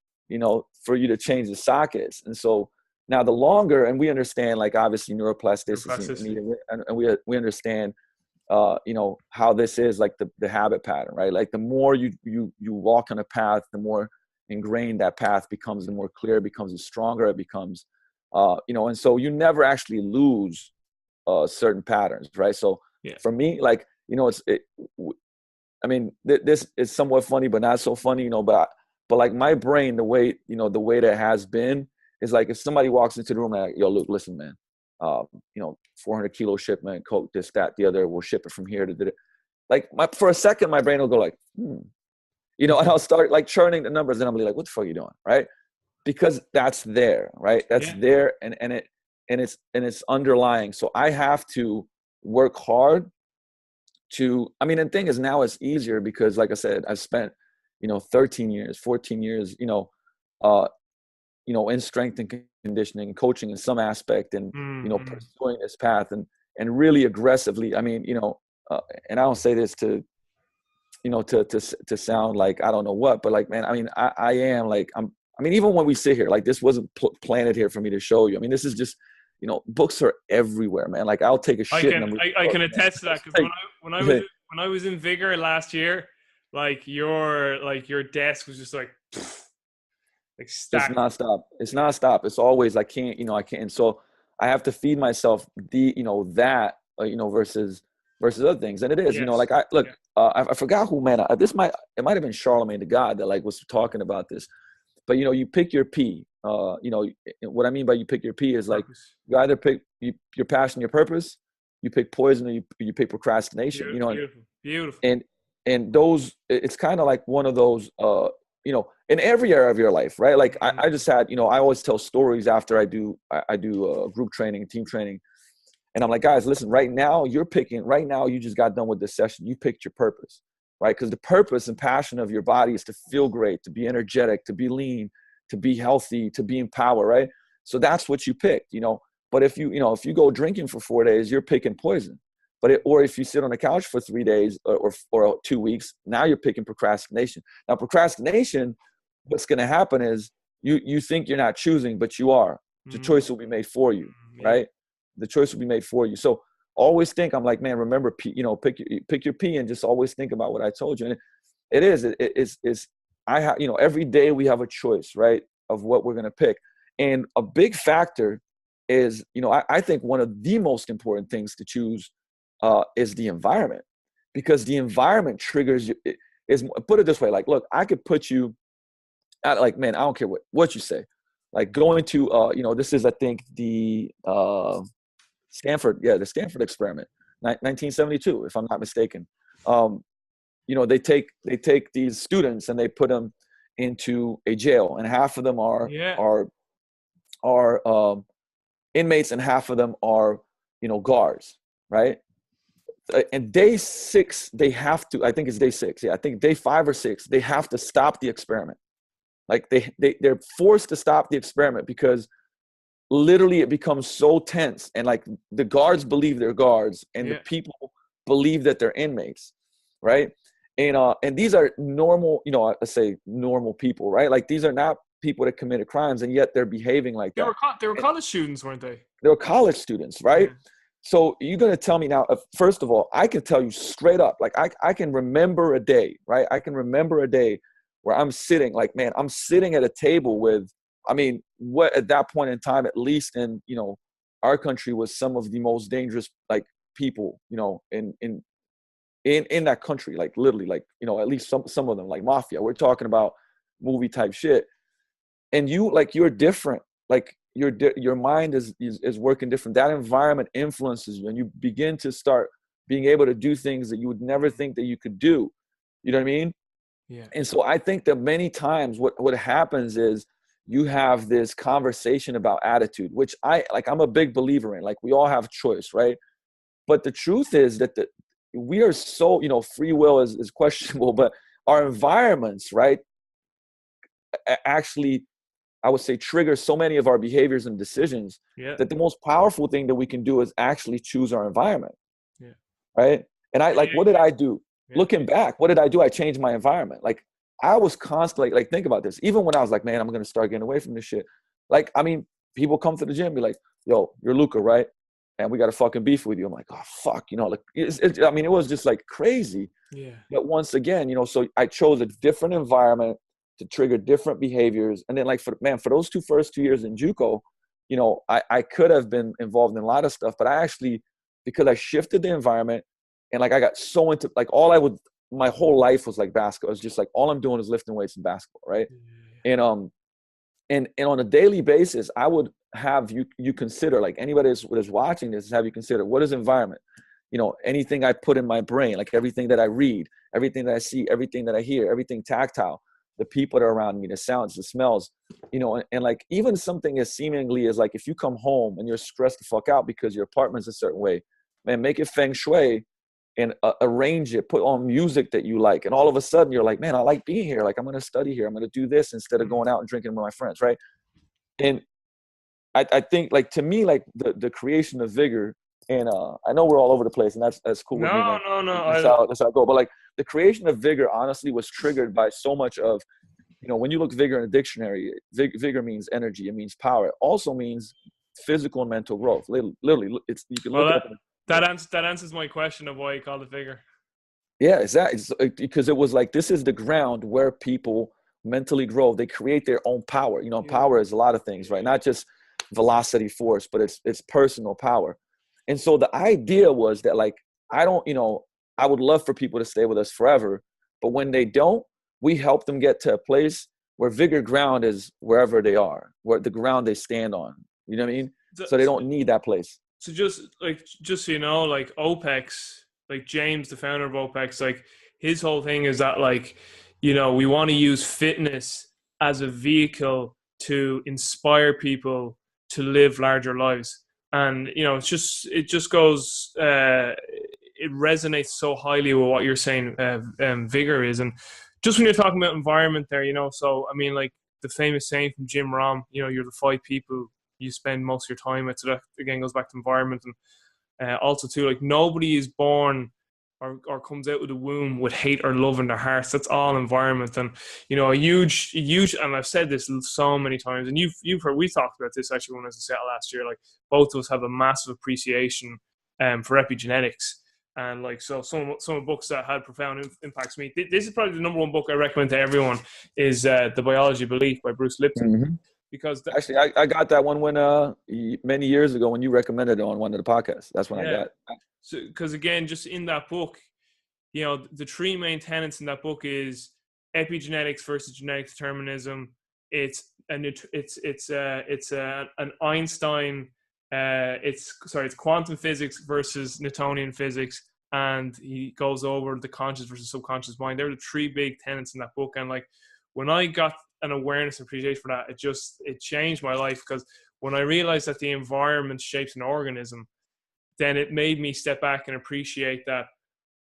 for you to change the sockets. And so now the longer, and we understand, like, obviously neuroplasticity. And we understand, how this is like the habit pattern, right? Like the more you walk on a path, the more ingrained that path becomes, the more clear it becomes, the stronger it becomes, and so you never actually lose certain patterns, right? So for me, like, this is somewhat funny, but not so funny, but like my brain, the way that it has been is like, if somebody walks into the room and like, yo, Luke, listen, man, 400 kilo shipment, Coke, this, that, the other, we'll ship it from here to like, for a second, my brain will go like, and I'll start like churning the numbers, and I'll be like, what the fuck are you doing? Right? Because that's there, right? That's there. And it's underlying. So I have to work hard I mean, the thing is now it's easier because, like I said, I've spent, 13 years, 14 years, uh, in strength and conditioning and coaching in some aspect, and, pursuing this path and really aggressively. I mean, and I don't say this to, to sound like I don't know what, but like, man, I mean, I am like, I mean, even when we sit here, like this wasn't planted here for me to show you. I mean, this is just, books are everywhere, man. Like I'll take a shit. I can attest to that, because when I was in Vigor last year, like your desk was just like stacked. It's nonstop. It's nonstop. It's always, I can't. And so I have to feed myself that, versus other things. And it is, Yes. like I forgot who, man, it might have been Charlemagne the God that like was talking about this, but you pick your P. What I mean by you pick your P is like you either pick your passion, your purpose, you pick poison, or you pick procrastination. Beautiful. And those, it's kind of like one of those, in every area of your life, right? Like I just had, I always tell stories after I do group training, team training. And I'm like, guys, listen, right now you just got done with this session. You picked your purpose, right? Because the purpose and passion of your body is to feel great, to be energetic, to be lean, to be healthy, to be in power, right? So that's what you picked, But if you go drinking for 4 days, you're picking poison. Or if you sit on the couch for 3 days or 2 weeks, now you're picking procrastination. Now, procrastination, what's going to happen is you think you're not choosing, but you are. The choice will be made for you, right? The choice will be made for you. So always think, I'm like, man, remember, pick your P, and just always think about what I told you. And every day we have a choice, right, of what we're going to pick. And a big factor is, I think one of the most important things to choose is the environment, because the environment triggers you. Put it this way, like, look, I could put you at, like, man, I don't care what you say, like going to, this is, I think, the the Stanford experiment, 1972, if I'm not mistaken. They take these students and they put them into a jail, and half of them are inmates, and half of them are, guards, right? And day 6, they have to, I think it's day 6. Yeah, I think day 5 or 6, they have to stop the experiment. Like they're forced to stop the experiment because literally it becomes so tense. And like the guards believe they're guards, and the people believe that they're inmates, right? And these are normal, I say normal people, right? Like these are not people that committed crimes, and yet they're behaving like that. They were college students, weren't they? They were college students, right? Yeah. So you're going to tell me now, first of all, I can tell you straight up, like I can remember a day, right? I can remember a day where I'm sitting, like, man, I'm sitting at a table with, I mean, what at that point in time, at least in, our country, was some of the most dangerous, like, people, in that country, like literally, like, at least some of them, like mafia. We're talking about movie type shit. And you're different. Like your mind is working different. That environment influences you, and you begin to start being able to do things that you would never think that you could do. You know what I mean? Yeah. And so I think that many times what happens is you have this conversation about attitude, which I'm a big believer in. Like, we all have choice, right? But the truth is that we are so, free will is questionable, but our environments, right, actually, I would say, trigger so many of our behaviors and decisions that the most powerful thing that we can do is actually choose our environment. Yeah. Right. And what did I do? Yeah. Looking back, what did I do? I changed my environment. Like, I was constantly, like, think about this. Even when I was like, man, I'm going to start getting away from this shit. Like, I mean, people come to the gym and be like, yo, you're Luka, right? And we got a fucking beef with you. I'm like, oh, fuck. Like, it was just like crazy. Yeah. But once again, so I chose a different environment to trigger different behaviors. And then, like, for those first 2 years in JUCO, I could have been involved in a lot of stuff, but I actually, because I shifted the environment, and like I got so into, like, my whole life was like basketball. It was just like, all I'm doing is lifting weights in basketball, right? Yeah. And on a daily basis, I would have you consider, like, anybody that's watching this, have you consider, what is environment? Anything I put in my brain, like everything that I read, everything that I see, everything that I hear, everything tactile, the people that are around me, the sounds, the smells, and like, even something as seemingly as, like, if you come home and you're stressed the fuck out because your apartment's a certain way, man, make it feng shui and arrange it, put on music that you like. And all of a sudden you're like, man, I like being here. Like, I'm going to study here. I'm going to do this instead of going out and drinking with my friends. Right. And I think, like, to me, like the creation of Vigor, and I know we're all over the place, and that's cool with me, man. No. That's how I go. But like, the creation of Vigor honestly was triggered by so much of, when you look Vigor in a dictionary, Vigor means energy. It means power. It also means physical and mental growth. Literally, you can look at it. That answers my question of why you call it Vigor. Yeah, exactly. Because it was like, this is the ground where people mentally grow. They create their own power. Power is a lot of things, right? Not just velocity, force, but it's personal power. And so the idea was that, like, I would love for people to stay with us forever, but when they don't, we help them get to a place where Vigor ground is wherever they are, where the ground they stand on. You know what I mean? So they don't need that place. So just so you know, like OPEX, like James, the founder of OPEX, like his whole thing is that, like, we want to use fitness as a vehicle to inspire people to live larger lives. And, it just goes, it resonates so highly with what you're saying, Vigor is. And just when you're talking about environment there, so, I mean, like the famous saying from Jim Rohn, you're the 5 people you spend most of your time with. So that, again, goes back to environment. And also too, like, nobody is born or comes out of the womb with hate or love in their hearts. That's all environment. And, a huge, and I've said this so many times, and you've heard, we talked about this actually when I was in Seattle last year, like, both of us have a massive appreciation for epigenetics. And, like, so some of books that had profound impacts me. This is probably the number 1 book I recommend to everyone is The Biology of Belief by Bruce Lipton. Mm-hmm. Because actually, I got that one when many years ago when you recommended it on one of the podcasts. That's when I got it. So, because again, just in that book, the 3 main tenets in that book is epigenetics versus genetic determinism. It's an Einstein. It's quantum physics versus Newtonian physics, and he goes over the conscious versus subconscious mind. They're the 3 big tenets in that book, and, like, when I got an awareness and appreciation for that, it changed my life, because when I realized that the environment shapes an organism, then it made me step back and appreciate that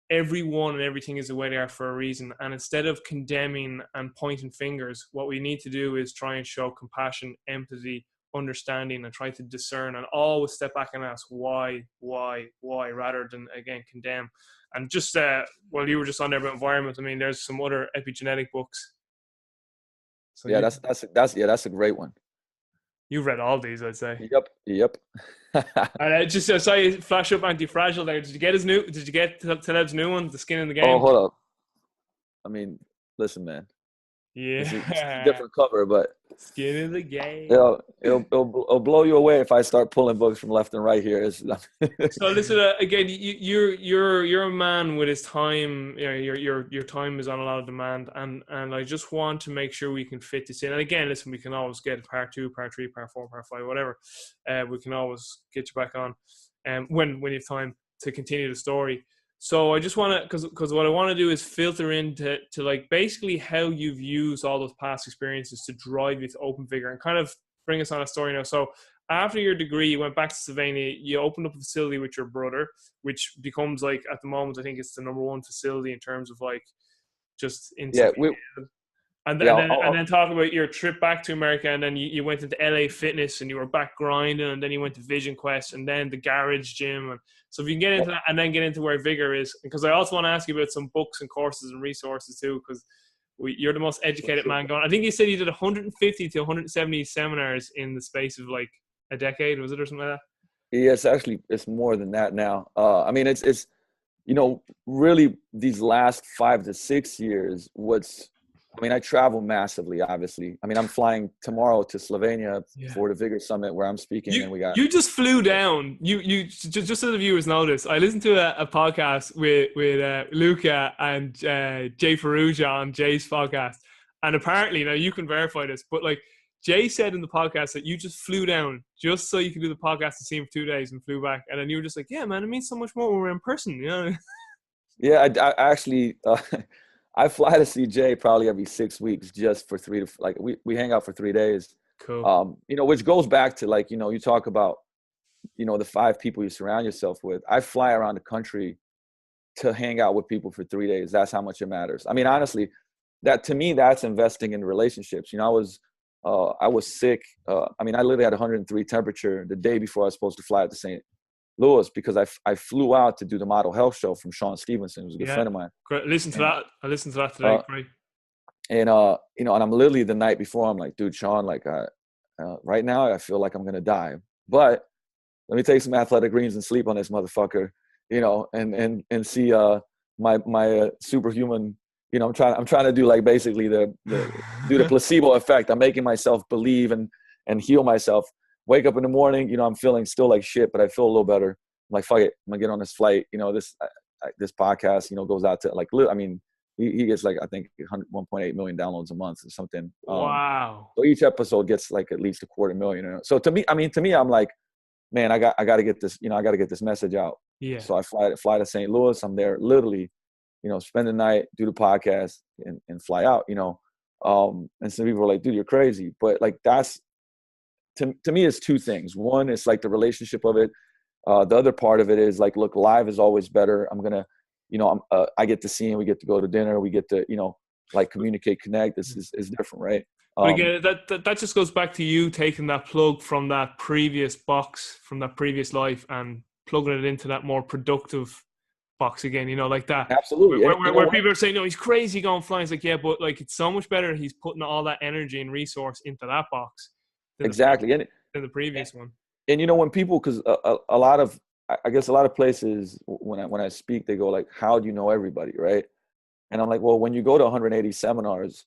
everyone and everything is the way they are for a reason. And instead of condemning and pointing fingers, what we need to do is try and show compassion, empathy, understanding, and try to discern, and always step back and ask why, rather than, again, condemn. And just while you were just on there about environment, I mean, there's some other epigenetic books. So yeah, that's a great one. You've read all these, I'd say. Yep. And I saw you flash up Anti-Fragile there. Did you get Taleb's new one, The Skin in the Game? Oh, hold up. I mean, listen, man. Yeah. It's a different cover, but Skin in the Game. It'll blow you away if I start pulling books from left and right here. So listen, again, you're a man with his time. Your time is on a lot of demand, and I just want to make sure we can fit this in. And again, listen, we can always get part 2, part 3, part 4, part 5, whatever. We can always get you back on, when you have time to continue the story. So I just want to, because what I want to do is filter into like basically how you've used all those past experiences to drive you to open Vigor, and kind of bring us on a story now. So after your degree, you went back to Sylvania, you opened up a facility with your brother, which becomes, like, at the moment, I think it's the number 1 facility in terms of, like, just in Sylvania. And then talk about your trip back to America, and then you went into LA Fitness, and you were back grinding, and then you went to Vision Quest, and then the Garage Gym. And so if you can get into that, and then get into where Vigor is, because I also want to ask you about some books and courses and resources too, because you're the most educated man going. I think you said you did 150 to 170 seminars in the space of, like, a decade, was it, or something like that? Yes, actually, it's more than that now. I mean, it's really these last 5 to 6 years, I travel massively, obviously. I mean, I'm flying tomorrow to Slovenia for the Vigor Summit where I'm speaking. You just flew down. You just so the viewers notice, I listened to a podcast with Luka and Jay Ferrugia on Jay's podcast. And apparently, now you can verify this, but, like, Jay said in the podcast that you just flew down just so you could do the podcast to see him for 2 days and flew back. And then you were just like, yeah, man, it means so much more when we're in person, Yeah, I actually... I fly to see Jay probably every 6 weeks just for we hang out for 3 days. Cool. Which goes back to, like, you talk about, the 5 people you surround yourself with. I fly around the country to hang out with people for 3 days. That's how much it matters. I mean, honestly, that to me, that's investing in relationships. You know, I was sick. I mean, I literally had 103 temperature the day before I was supposed to fly to St. Louis because I flew out to do the model health show from Sean Stevenson, who's a good friend of mine. Great. Listen to that. I listened to that today. Great. And you know, and I'm literally the night before, I'm like, dude, Sean, like, right now I feel like I'm gonna die, but let me take some athletic greens and sleep on this motherfucker, you know, and see my superhuman. You know, I'm trying to do like basically do the placebo effect. I'm making myself believe and heal myself. Wake up in the morning, you know, I'm feeling still like shit, but I feel a little better. I'm like, fuck it, I'm gonna get on this flight. You know, this podcast, you know, goes out to like, I mean, he gets like, I think 1.8 million downloads a month or something. Wow. So each episode gets like at least 250,000. You know? So to me, I'm like, man, I got to get this, you know, I got to get this message out. Yeah. So I fly to St. Louis. I'm there literally, you know, spend the night, do the podcast and fly out, you know. And some people are like, dude, you're crazy. But like, that's, to me, it's two things. One, it's like the relationship of it. The other part of it is like, look, live is always better. I'm going to, you know, I get to see him. We get to go to dinner. We get to, you know, like communicate, connect. This is different, right? But again, that just goes back to you taking that plug from that previous box, from that previous life, and plugging it into that more productive box again, you know, like that. Absolutely. Where people are saying, no, he's crazy going flying. It's like, yeah, but like, it's so much better. He's putting all that energy and resource into that box. Exactly. Than the previous one. And, you know, when people, because a lot of, I guess a lot of places when I speak, they go like, how do you know everybody, right? And I'm like, well, when you go to 180 seminars,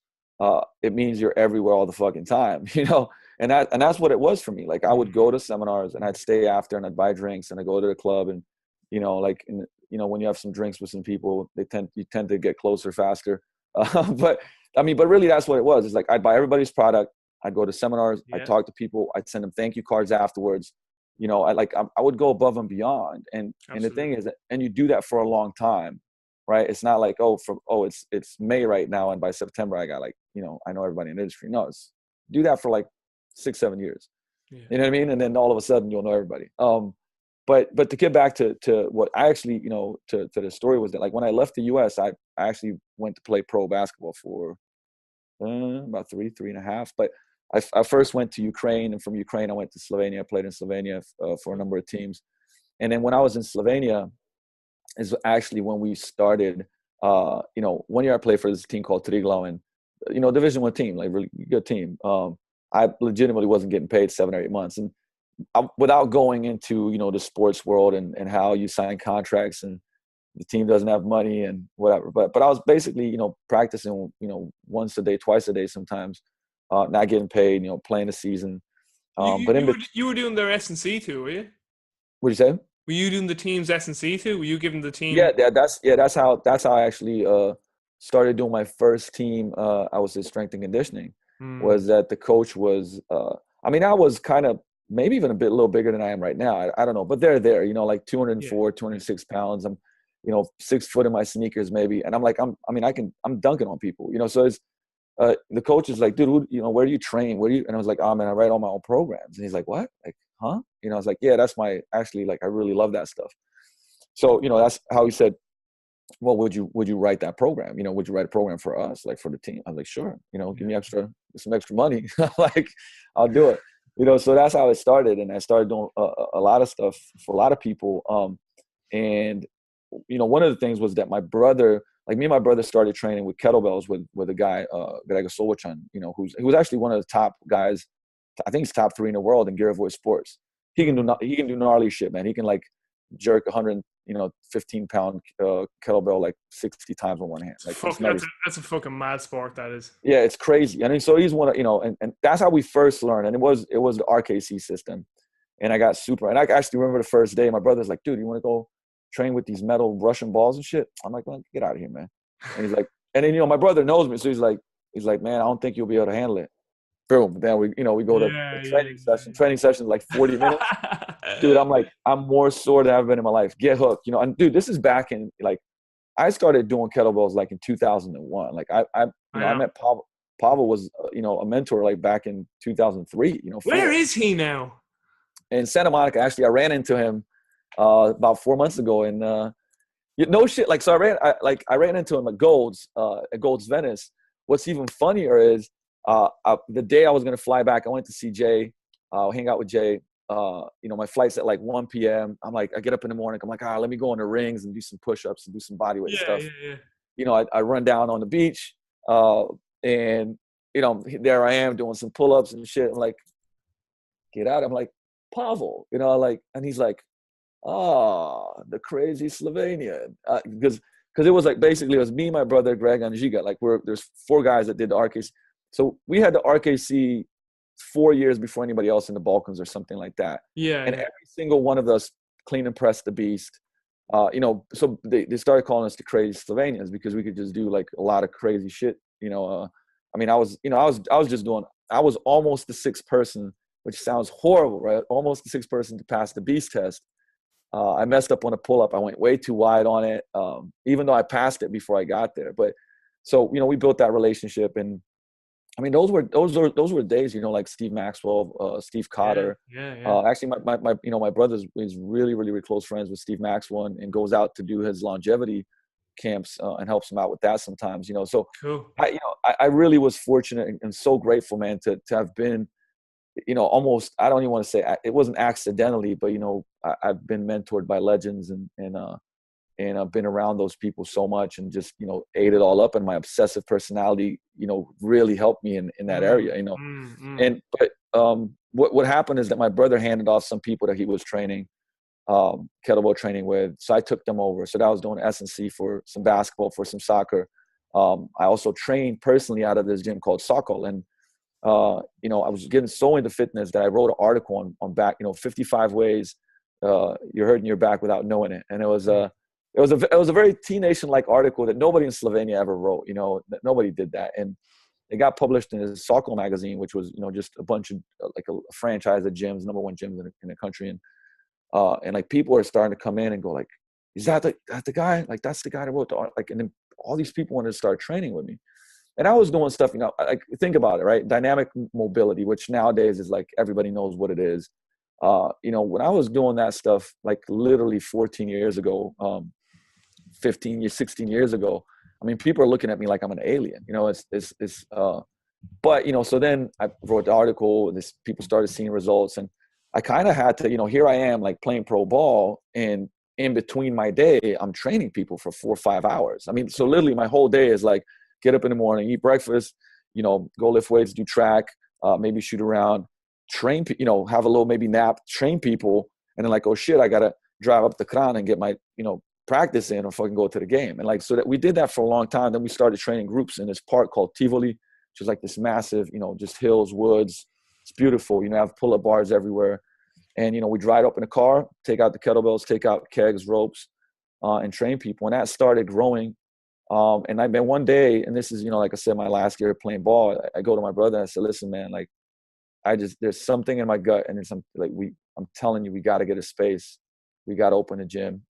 it means you're everywhere all the fucking time, you know? And that's what it was for me. Like I would go to seminars and I'd stay after and I'd buy drinks and I'd go to the club and, you know, like, you know, when you have some drinks with some people, you tend to get closer faster. But really that's what it was. It's like, I'd buy everybody's product. I'd go to seminars. Yeah. I'd talk to people. I'd send them thank you cards afterwards. You know, I would go above and beyond. And the thing is, and you do that for a long time, right? It's not like, it's May right now, and by September I got like, you know, I know everybody in the industry. No, it's do that for like 6-7 years. Yeah. You know what I mean? And then all of a sudden you'll know everybody. But to get back to what I actually, you know, to the story was that like when I left the US, I actually went to play pro basketball for about 3.5. But I first went to Ukraine, and from Ukraine I went to Slovenia. I played in Slovenia for a number of teams. And then when I was in Slovenia is actually when we started, you know, 1 year I played for this team called Triglav, and, you know, Division I team, like really good team. I legitimately wasn't getting paid 7 or 8 months. And without going into, you know, the sports world and how you sign contracts and the team doesn't have money and whatever. But I was basically, you know, practicing, you know, once a day, twice a day sometimes, not getting paid, you know, playing the season. You were doing their S&C too, were you? What'd you say? Were you doing the team's S&C too? Were you giving the team? Yeah, that's how I actually started doing my first team. I was in strength and conditioning. Was that the coach was? I mean, I was kind of maybe even a little bigger than I am right now. I don't know, but they're there. You know, like 204, 206 pounds. I'm, you know, 6 foot in my sneakers maybe, and I'm like, I'm dunking on people. You know, so it's. The coach is like, dude, you know, where do you train? Where do you? And I was like, oh man, I write all my own programs. And he's like, what? Like, huh? You know, I was like, yeah, that's actually like, I really love that stuff. So, you know, that's how he said, well, would you write that program? You know, would you write a program for us, like for the team? I was like, sure, you know, give me some extra money. Like, I'll do it. You know, so that's how it started. And I started doing a lot of stuff for a lot of people. And, you know, one of the things was that my brother, like me and my brother started training with kettlebells with a guy, Greg Solwachan, you know, who was actually one of the top guys. I think he's top 3 in the world in gear avoid sports. He can do gnarly shit, man. He can like jerk 115 pound kettlebell like 60 times with one hand. Like that's a fucking mad sport. That is. Yeah, it's crazy. I mean, so he's one of, you know, and that's how we first learned. And it was the RKC system. And I got super. And I actually remember the first day, my brother's like, dude, you want to go train with these metal Russian balls and shit? I'm like, well, get out of here, man. And he's like, and then, you know, my brother knows me, so he's like, man, I don't think you'll be able to handle it. Boom. Then we go to training session. Training session is like 40 minutes. Dude, I'm like, I'm more sore than I've been in my life. Get hooked, you know. And dude, this is back in like, I started doing kettlebells like in 2001. Like I met Pavel. Pavel was, you know, a mentor like back in 2003. You know, where is he now? In Santa Monica. Actually, I ran into him about 4 months ago, and no shit. Like, so I ran into him at Gold's Venice. What's even funnier is the day I was gonna fly back, I went to see Jay, hang out with Jay. My flight's at like 1 p.m. I'm like, I get up in the morning. I'm like, let me go on the rings and do some push-ups and do some bodyweight stuff. I run down on the beach, and there I am doing some pull-ups and shit. I'm like, get out. I'm like, Pavel, and he's like, the crazy Slovenian, because it was like, basically it was me, my brother, Greg, and Žiga. Like there's 4 guys that did the RKC. So we had the RKC 4 years before anybody else in the Balkans or something like that. And every single one of us clean and press the beast. So they started calling us the crazy Slovenians because we could just do like a lot of crazy shit. I was almost the 6th person, which sounds horrible, right? Almost the 6th person to pass the beast test. I messed up on a pull-up. I went way too wide on it, even though I passed it before I got there. But so, we built that relationship, and I mean, those were days, like Steve Maxwell, Steve Cotter. Actually, my brother is really, really, really close friends with Steve Maxwell and goes out to do his longevity camps and helps him out with that sometimes. So cool. I really was fortunate and so grateful, man, to have been, almost, I don't even want to say it wasn't accidentally, but I've been mentored by legends and I've been around those people so much and just, ate it all up. And my obsessive personality, really helped me in that area, And, but what happened is that my brother handed off some people that he was training, kettlebell training with. So I took them over. So that was doing S&C for some basketball, for some soccer. I also trained personally out of this gym called Sokol. And, I was getting so into fitness that I wrote an article on back, 55 ways you're hurting your back without knowing it. And it was a very T-Nation-like article that nobody in Slovenia ever wrote. Nobody did that. And it got published in his Sokol magazine, which was, just a bunch of like a franchise of gyms, number 1 gyms in the country. And like people are starting to come in and go like, is that the guy? Like, that's the guy that wrote the art. Like, and then all these people wanted to start training with me. And I was doing stuff, like, think about it, right? Dynamic mobility, which nowadays is like, everybody knows what it is. When I was doing that stuff, like literally 14 years ago, 16 years ago, I mean, people are looking at me like I'm an alien, but, so then I wrote the article, people started seeing results, and I kind of had to, here I am like playing pro ball, and in between my day, I'm training people for 4 or 5 hours. I mean, so literally my whole day is like, get up in the morning, eat breakfast, go lift weights, do track, maybe shoot around, train, have a little maybe nap, train people, and then like, oh shit, I gotta drive up the Kran and get my, practice in or fucking go to the game. And like, so that we did that for a long time. Then we started training groups in this park called Tivoli, which is like this massive, just hills, woods. It's beautiful. Have pull-up bars everywhere. And, we drive up in a car, take out the kettlebells, take out kegs, ropes, and train people. And that started growing. And I've been one day, and this is, like I said, my last year playing ball, I go to my brother and I said, listen, man, like, there's something in my gut, and it's like, I'm telling you, we got to get a space. We got to open a gym.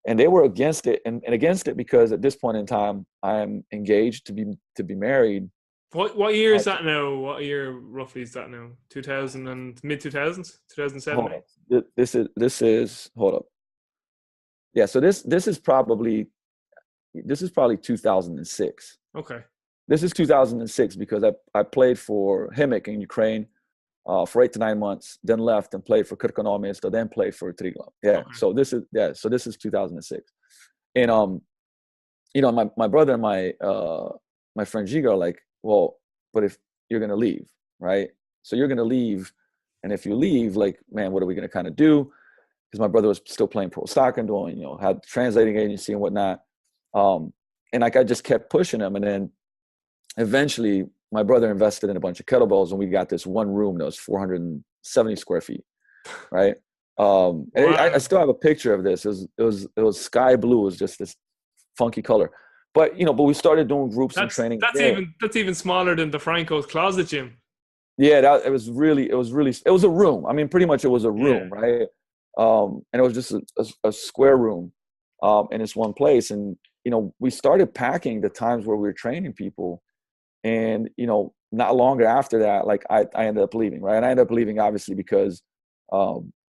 And they were against it, and against it because at this point in time, I'm engaged to be married. What year is that now? What year roughly is that now? 2000 and mid 2000s, 2007. This is hold up. Yeah, so this is probably 2006. Okay. This is 2006 because I played for Himik in Ukraine for 8 to 9 months, then left and played for Kirkonomisto, then played for Triglav. Yeah. Okay. So this is 2006. And my brother and my friend Giga are like, well, but if you're gonna leave, right? So you're gonna leave, and if you leave, like, man, what are we gonna kind of do? Because my brother was still playing pro soccer and doing, had translating agency and whatnot. And like I just kept pushing him, and then eventually my brother invested in a bunch of kettlebells, and we got this one room that was 470 square feet, right? Wow. I still have a picture of this. It was sky blue. It was just this funky color. But but we started doing groups and training. That's even smaller than the Franco's closet gym. Yeah, it was a room. I mean, pretty much it was a room, yeah. Right? And it was just a square room in this one place. And we started packing the times where we were training people. And, not longer after that, like I ended up leaving, right? And I ended up leaving obviously because,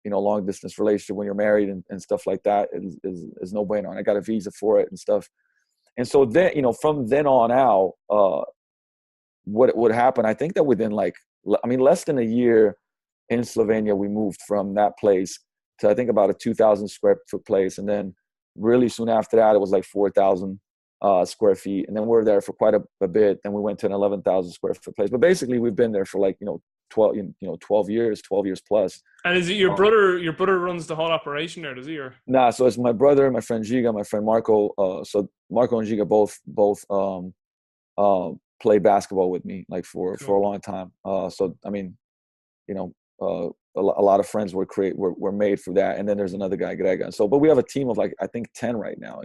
long distance relationship when you're married and stuff like that is no bueno. And I got a visa for it and stuff. And so then, from then on out, what would happen, I think that within less than a year in Slovenia, we moved from that place to, I think, about a 2,000 square foot place. And then really soon after that, it was like 4,000 square feet. And then we were there for quite a bit. Then we went to an 11,000 square foot place. But basically we've been there for 12 years plus. And is it your brother? Your brother runs the whole operation there, does he? Or? Nah, so it's my brother, my friend Giga, my friend Marco. So Marco and Giga both played basketball with me for a long time. So I mean, a lot of friends were made for that. And then there's another guy, Grega. So, but we have a team of I think 10 right now.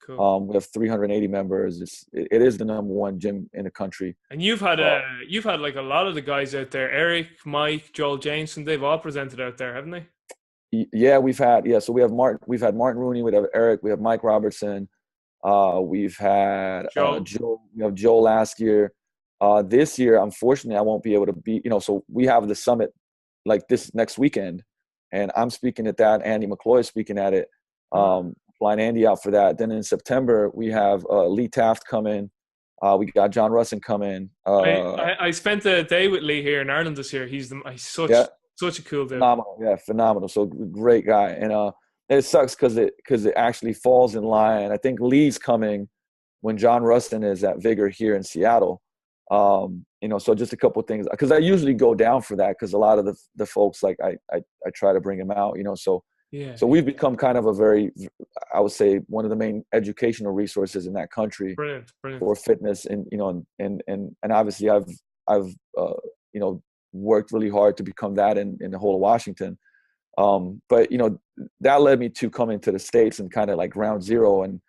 Cool. We have 380 members. It is the number one gym in the country. And you've had a lot of the guys out there, Eric, Mike, Joel Jameson, they've all presented out there, haven't they? Yeah, so we have Martin. We've had Martin Rooney. We have Eric. We have Mike Robertson. We've had Joe. We have Joe last year. This year, unfortunately, I won't be able to be. So we have the summit this next weekend, and I'm speaking at that. Andy McCloy is speaking at it. Flying Andy out for that. Then in September, we have Lee Taft coming. We got John Russin coming. I spent a day with Lee here in Ireland this year. He's such a cool dude. Phenomenal. So great guy. And it sucks because it actually falls in line. I think Lee's coming when John Rustin is at Vigor here in Seattle. So just a couple of things, because I usually go down for that because a lot of the folks I try to bring them out. So we've become kind of a very, I would say, one of the main educational resources in that country. Brilliant. For fitness. And obviously I've worked really hard to become that in the whole of Washington. But that led me to coming to the States and kind of ground zero. And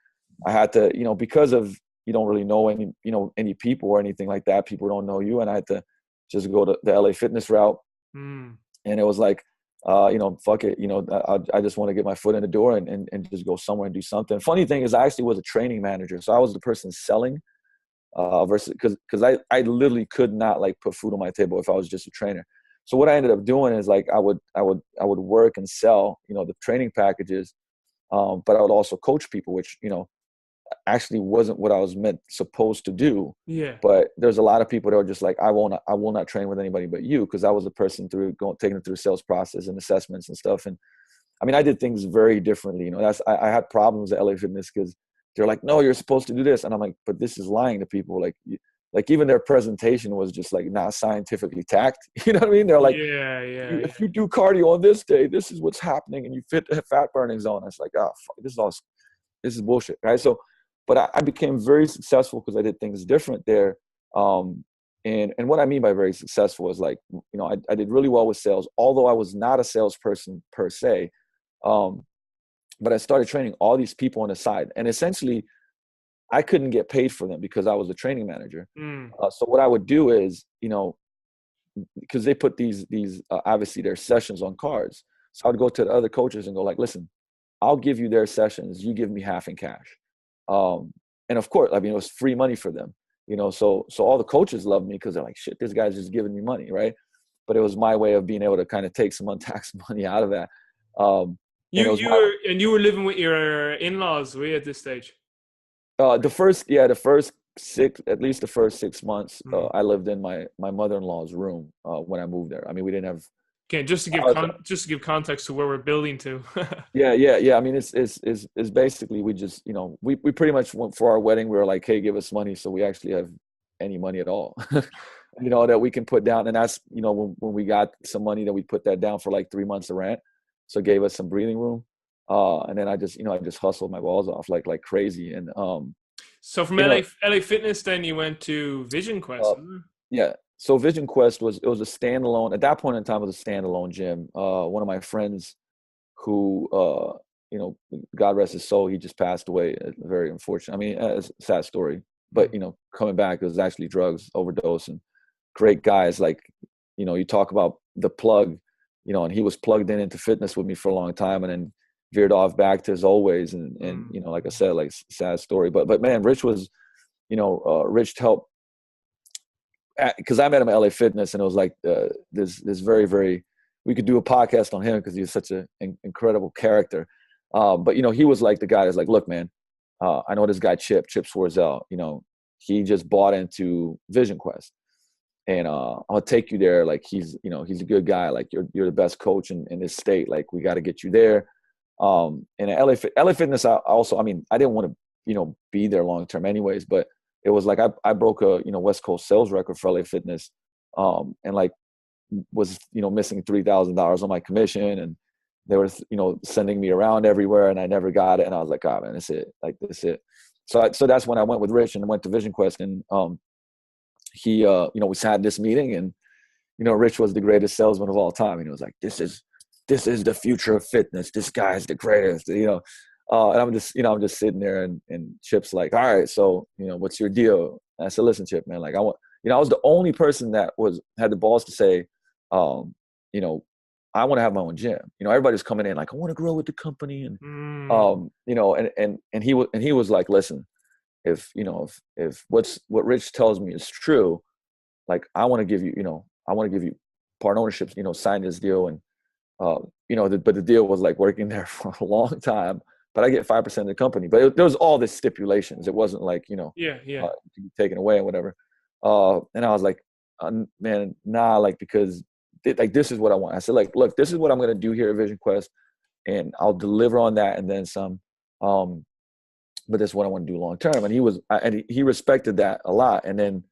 I had to, because of, you don't really know any people or anything like that. People don't know you. And I had to just go to the LA fitness route. And it was fuck it. I just want to get my foot in the door and just go somewhere and do something. Funny thing is, I actually was a training manager. So I was the person selling versus because I literally could not put food on my table if I was just a trainer. So what I ended up doing is I would work and sell, the training packages. But I would also coach people, which, actually wasn't what I was supposed to do. Yeah. But there's a lot of people that are just I will not train with anybody but you, because I was the person taking them through the sales process and assessments and stuff. And I mean, I did things very differently. I had problems at LA Fitness because they're like, no, you're supposed to do this, and I'm like, but this is lying to people. Even their presentation was just not scientifically tacked. You know what I mean? They're like, if you do cardio on this day, this is what's happening, and you fit the fat burning zone. It's like, oh, fuck, this is bullshit, right? So. But I became very successful because I did things different there. And what I mean by very successful is I did really well with sales, although I was not a salesperson per se. But I started training all these people on the side. And essentially, I couldn't get paid for them because I was a training manager. So what I would do is, because they put these obviously their sessions on cards. So I would go to the other coaches and go listen, I'll give you their sessions. You give me half in cash. And of course, I mean, it was free money for them, so all the coaches loved me because they're like, shit, this guy's just giving me money. Right. But it was my way of being able to kind of take some untaxed money out of that. You were living with your in-laws, were you, at this stage? The first 6 months, I lived in my mother-in-law's room, when I moved there. I mean, we didn't have, okay, just to give context to where we're building to. Yeah. I mean, it's basically we just we pretty much went for our wedding. We were like, hey, give us money, so we actually have any money at all, that we can put down. And that's when we got some money, that we put that down for 3 months of rent, so it gave us some breathing room. And then I just hustled my balls off like crazy. And so from LA Fitness, then you went to Vision Quest. Yeah. So Vision Quest was a standalone, at that point in time, it was a standalone gym. One of my friends who, God rest his soul, he just passed away. Very unfortunate. I mean, it's a sad story, but, coming back, it was actually drugs overdose, and great guys. You talk about the plug, and he was plugged into fitness with me for a long time, and then veered off back to his old ways. And like I said, sad story, but man, Rich was, Rich helped, because I met him at LA Fitness, and it was this very, very, we could do a podcast on him because he's such an incredible character. But, you know, he was like the guy that's like, look, man, I know this guy, Chip Swarzel, you know, he just bought into Vision Quest. And I'll take you there. Like, he's a good guy. Like, you're the best coach in this state. Like, we got to get you there. And at LA Fitness, I didn't want to, you know, be there long term anyways, but it was like I broke a, you know, West Coast sales record for LA Fitness, and like was, you know, missing $3,000 on my commission, and they were, you know, sending me around everywhere, and I never got it. And I was like, oh man, that's it. Like, that's it. So that's when I went with Rich and went to Vision Quest, and he, you know, we had this meeting, and, you know, Rich was the greatest salesman of all time. And he was like, this is the future of fitness. This guy's the greatest, you know. And I'm just sitting there, and Chip's like, all right, so, you know, what's your deal? And I said, listen, Chip, man, like, I was the only person that had the balls to say, you know, I want to have my own gym. You know, everybody's coming in like, I want to grow with the company. And, you know, and he was like, listen, if what Rich tells me is true, like, I want to give you part ownership, you know, sign this deal. And, you know, but the deal was like working there for a long time, but I get 5% of the company. But there was all this stipulations. It wasn't like, you know, to be taken away and whatever. And I was like, man, nah, like, because like, this is what I want. I said, like, look, this is what I'm going to do here at Vision Quest, and I'll deliver on that and then some. But that's what I want to do long term. And he respected that a lot, and then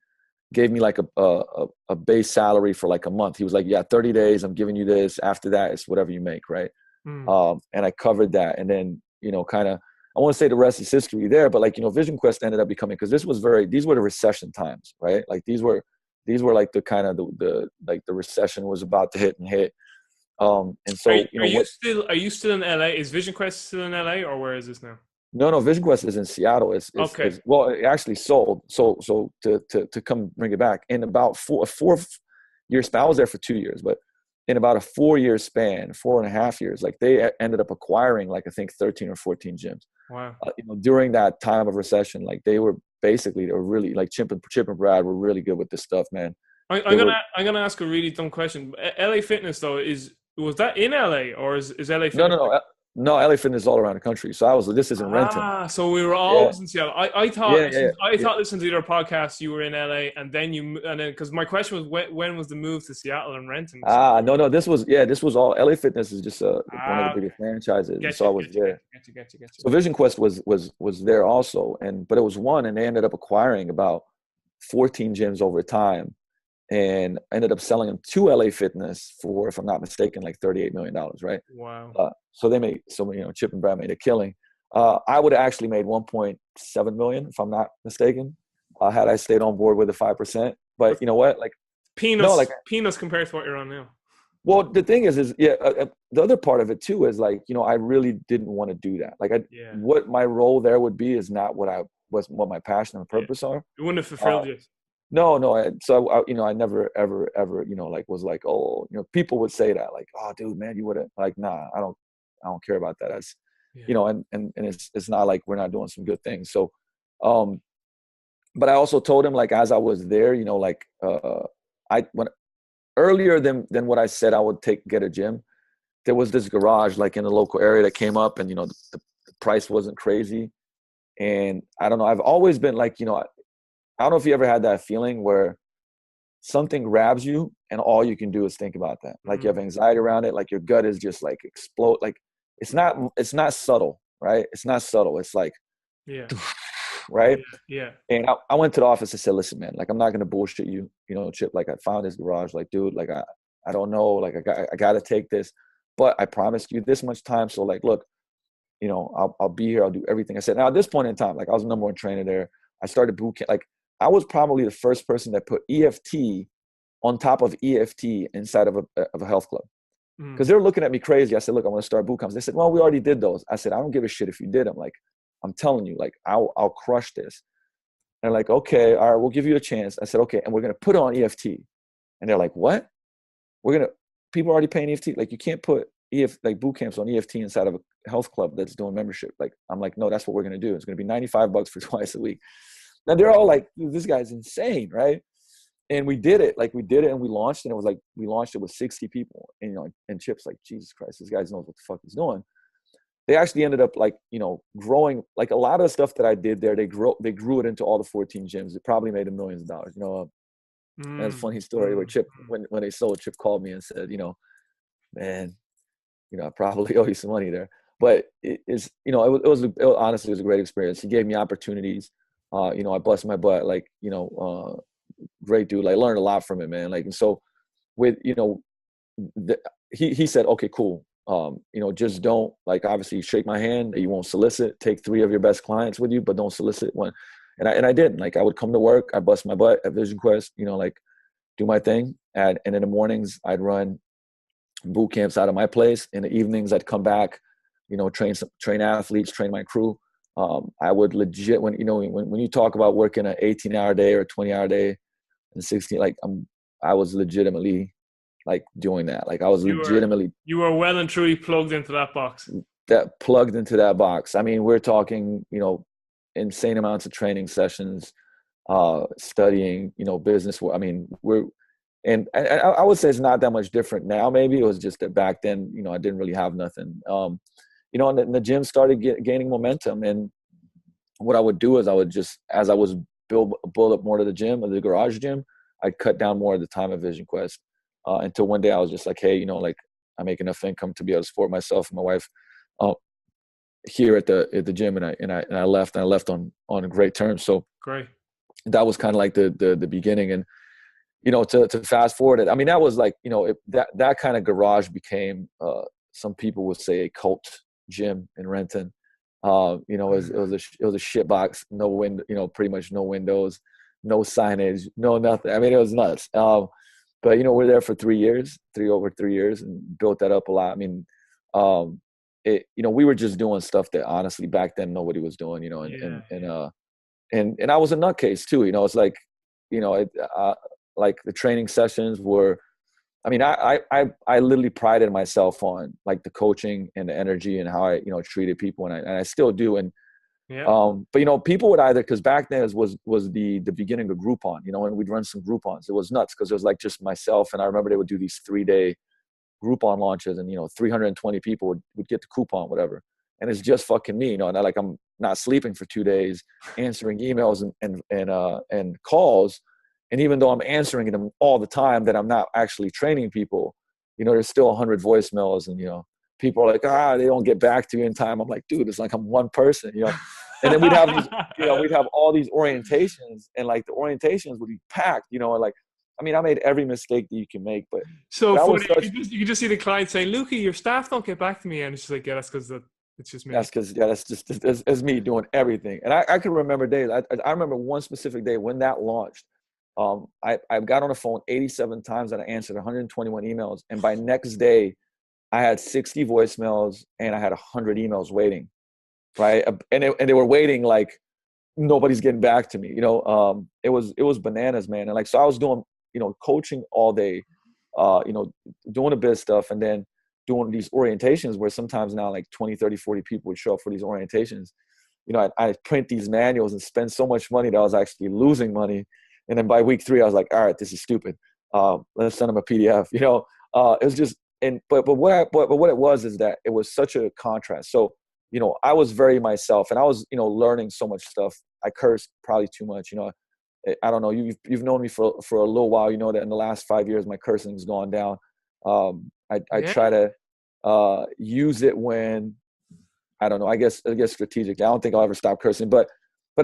gave me like a base salary for like a month. He was like, yeah, 30 days, I'm giving you this. After that, it's whatever you make, right? And I covered that. And then, you know, kind of, I want to say the rest is history there, but like, you know, Vision Quest ended up becoming, because these were the recession times, right? Like, these were like the kind of the recession was about to hit. And so, are you still in LA? Is Vision Quest still in LA, or where is this now? No, Vision Quest is in Seattle. Okay. Well, it actually sold. So to come bring it back, in about 4-year span, I was there for 2 years, but in about a 4-year span, 4.5 years, like, they ended up acquiring, like, I think 13 or 14 gyms. Wow. You know, during that time of recession, like, they were really, like, Chip and Brad were really good with this stuff, man. I'm gonna ask a really dumb question. LA Fitness though, was that in LA, or is LA Fitness? No, LA Fitness is all around the country. So this isn't Renton. So we were always in Seattle. I thought listening to the other podcast, you were in LA, and then because my question was, when was the move to Seattle and Renton? No, this was all LA Fitness is just one of the biggest franchises. So I was there. So Vision Quest was there also, but it was one, and they ended up acquiring about 14 gyms over time, and ended up selling them to LA Fitness for, if I'm not mistaken, like $38 million, right? Wow. So you know, Chip and Brad made a killing. I would have actually made 1.7 million, if I'm not mistaken, had I stayed on board with the 5%. But you know what? Like, peanuts compared to what you're on now. Well, the thing is the other part of it too is, like, you know, I really didn't want to do that. Like, what my role there would be is not what my passion and purpose are. It wouldn't have fulfilled you. No. You know, I never, ever, you know, like, was like, oh, you know, people would say that, like, oh, dude, man, you would have, like, nah, I don't care about that. That's, you know, and it's not like we're not doing some good things. So, but I also told him, like, as I was there, you know, like, when earlier than what I said I would get a gym, there was this garage, like, in the local area that came up, and, you know, the price wasn't crazy. And I don't know, I've always been like, you know, I don't know if you ever had that feeling where something grabs you and all you can do is think about that. Like, you have anxiety around it. Like, your gut is just like explode. Like, it's not subtle, right? It's not subtle. It's like, right. Yeah. And I went to the office and said, listen, man, like, I'm not going to bullshit you, you know, Chip, like, I found this garage, like, dude, like, I don't know, like, I got to take this, but I promised you this much time. So, like, look, you know, I'll be here. I'll do everything I said. Now, at this point in time, like, I was the number one trainer there. I started boot camp. Like, I was probably the first person that put EFT on top of EFT inside of a health club, because they're looking at me crazy. I said, look, I want to start boot camps. They said, well, we already did those. I said, I don't give a shit if you did them. Like, I'm telling you, like, I'll crush this. And they're like, okay, all right, we'll give you a chance. I said, okay, and we're going to put on EFT. And they're like, what? People are already paying EFT. Like, you can't put like boot camps on EFT inside of a health club that's doing membership. Like, I'm like, no, that's what we're going to do. It's going to be $95 for twice a week. Now, they're all like, dude, this guy's insane, right? And we did it, and we launched, and it was like, we launched it with 60 people, and, you know, and Chip's like, Jesus Christ, this guy knows what the fuck he's doing. They actually ended up, like, you know, growing, like, a lot of the stuff that I did there, they grew it into all the 14 gyms. It probably made them millions of dollars. You know, that's a funny story where Chip, when they sold, Chip called me and said, you know, man, you know, I probably owe you some money there. But it's, you know, honestly, it was a great experience. He gave me opportunities. You know, I busted my butt, like, you know, great dude. I learned a lot from it, man. Like, and so with, you know, he said, okay, cool. You know, just don't, like, obviously shake my hand. You won't solicit. Take 3 of your best clients with you, but don't solicit one. And I didn't. Like, I would come to work, I bust my butt at Vision Quest, you know, like, do my thing. And in the mornings, I'd run boot camps out of my place. In the evenings, I'd come back, you know, train athletes, train my crew. I would legit, when you talk about working an 18-hour day or a 20-hour day and 16, like, I was legitimately, like, doing that. Like, I was you were well and truly plugged into that box. Plugged into that box. I mean, we're talking, you know, insane amounts of training sessions, studying, you know, business. I mean, and I would say it's not that much different now. Maybe it was just that back then, you know, I didn't really have nothing. You know, and the gym started gaining momentum. And what I would do is I would just, as I was build up more to the gym, or the garage gym, I'd cut down more of the time at Vision Quest. Until one day I was just like, hey, you know, like, I make enough income to be able to support myself and my wife here at the gym. And I left on great terms. So great. That was kind of like the beginning. And, you know, to fast forward it, I mean, that was like, you know, that kind of garage became, some people would say, a cult gym in Renton. You know, it was a shit box, no window, you know, pretty much no windows, no signage, no nothing. I mean, it was nuts. But, you know, we're there for over 3 years, and built that up a lot. I mean, you know, we were just doing stuff that honestly back then nobody was doing, you know, and I was a nutcase too. You know, it's like, you know, like, the training sessions were, I mean, I literally prided myself on, like, the coaching and the energy and how I, you know, treated people, and I still do. And but, you know, people would either, because back then was the beginning of Groupon, you know, and we'd run some Groupons. It was nuts because it was like just myself, and I remember they would do these 3-day Groupon launches, and, you know, 320 people would get the coupon, whatever. And it's just fucking me, you know, and I'm not sleeping for 2 days, answering emails and calls. And even though I'm answering them all the time, that I'm not actually training people, you know, there's still 100 voicemails, and, you know, people are like, they don't get back to you in time. I'm like, dude, it's like I'm one person, you know. And then we'd have these, you know, we'd have all these orientations, and, like, the orientations would be packed, you know, and, like, I mean, I made every mistake that you can make, but so funny. You can just see the client saying, Luka, your staff don't get back to me. And it's just like, yeah, that's because it's just me. That's because, that's me doing everything. And I can remember days. I remember one specific day when that launched. I got on the phone 87 times, and I answered 121 emails. And by next day, I had 60 voicemails and I had 100 emails waiting, right? And they were waiting, like, nobody's getting back to me. You know, it was bananas, man. And, like, so I was doing, you know, coaching all day, you know, doing the biz stuff, and then doing these orientations where sometimes now, like, 20, 30, 40 people would show up for these orientations. You know, I print these manuals and spend so much money that I was actually losing money. And then by week 3, I was like, all right, this is stupid. Let's send them a PDF. You know, it was just, but what it was is that it was such a contrast. So, you know, I was very myself, and I was, you know, learning so much stuff. I cursed probably too much. You know, I don't know. You've known me for a little while. You know that in the last 5 years, my cursing's gone down. I try to use it when, I don't know. I guess strategically. I don't think I'll ever stop cursing, but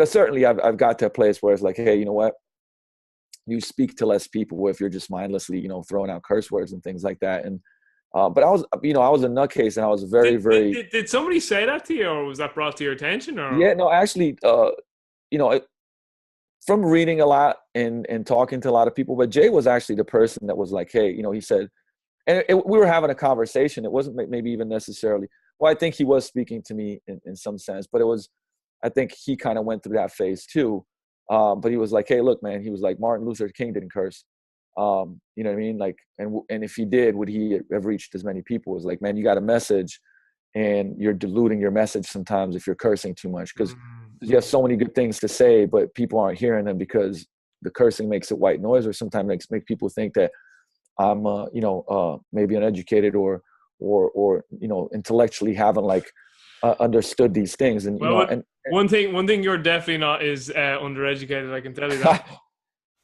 certainly I've got to a place where it's like, hey, you know what? You speak to less people if you're just mindlessly, you know, throwing out curse words and things like that. And but I was a nutcase, and I was very. Did somebody say that to you, or was that brought to your attention? Or yeah, no, actually, you know, from reading a lot and talking to a lot of people, but Jay was actually the person that was like, hey, you know, he said, and we were having a conversation. It wasn't maybe even necessarily. Well, I think he was speaking to me in some sense, but it was. I think he kind of went through that phase too. But he was like, hey, look, man, he was like, Martin Luther King didn't curse. You know what I mean? Like, and if he did, would he have reached as many people? It was like, man, you got a message, and you're diluting your message sometimes if you're cursing too much, because you have so many good things to say, but people aren't hearing them because the cursing makes it white noise, or sometimes make people think that I'm, maybe uneducated or, intellectually haven't understood these things. And, Well, and one thing you're definitely not is undereducated. I can tell you that.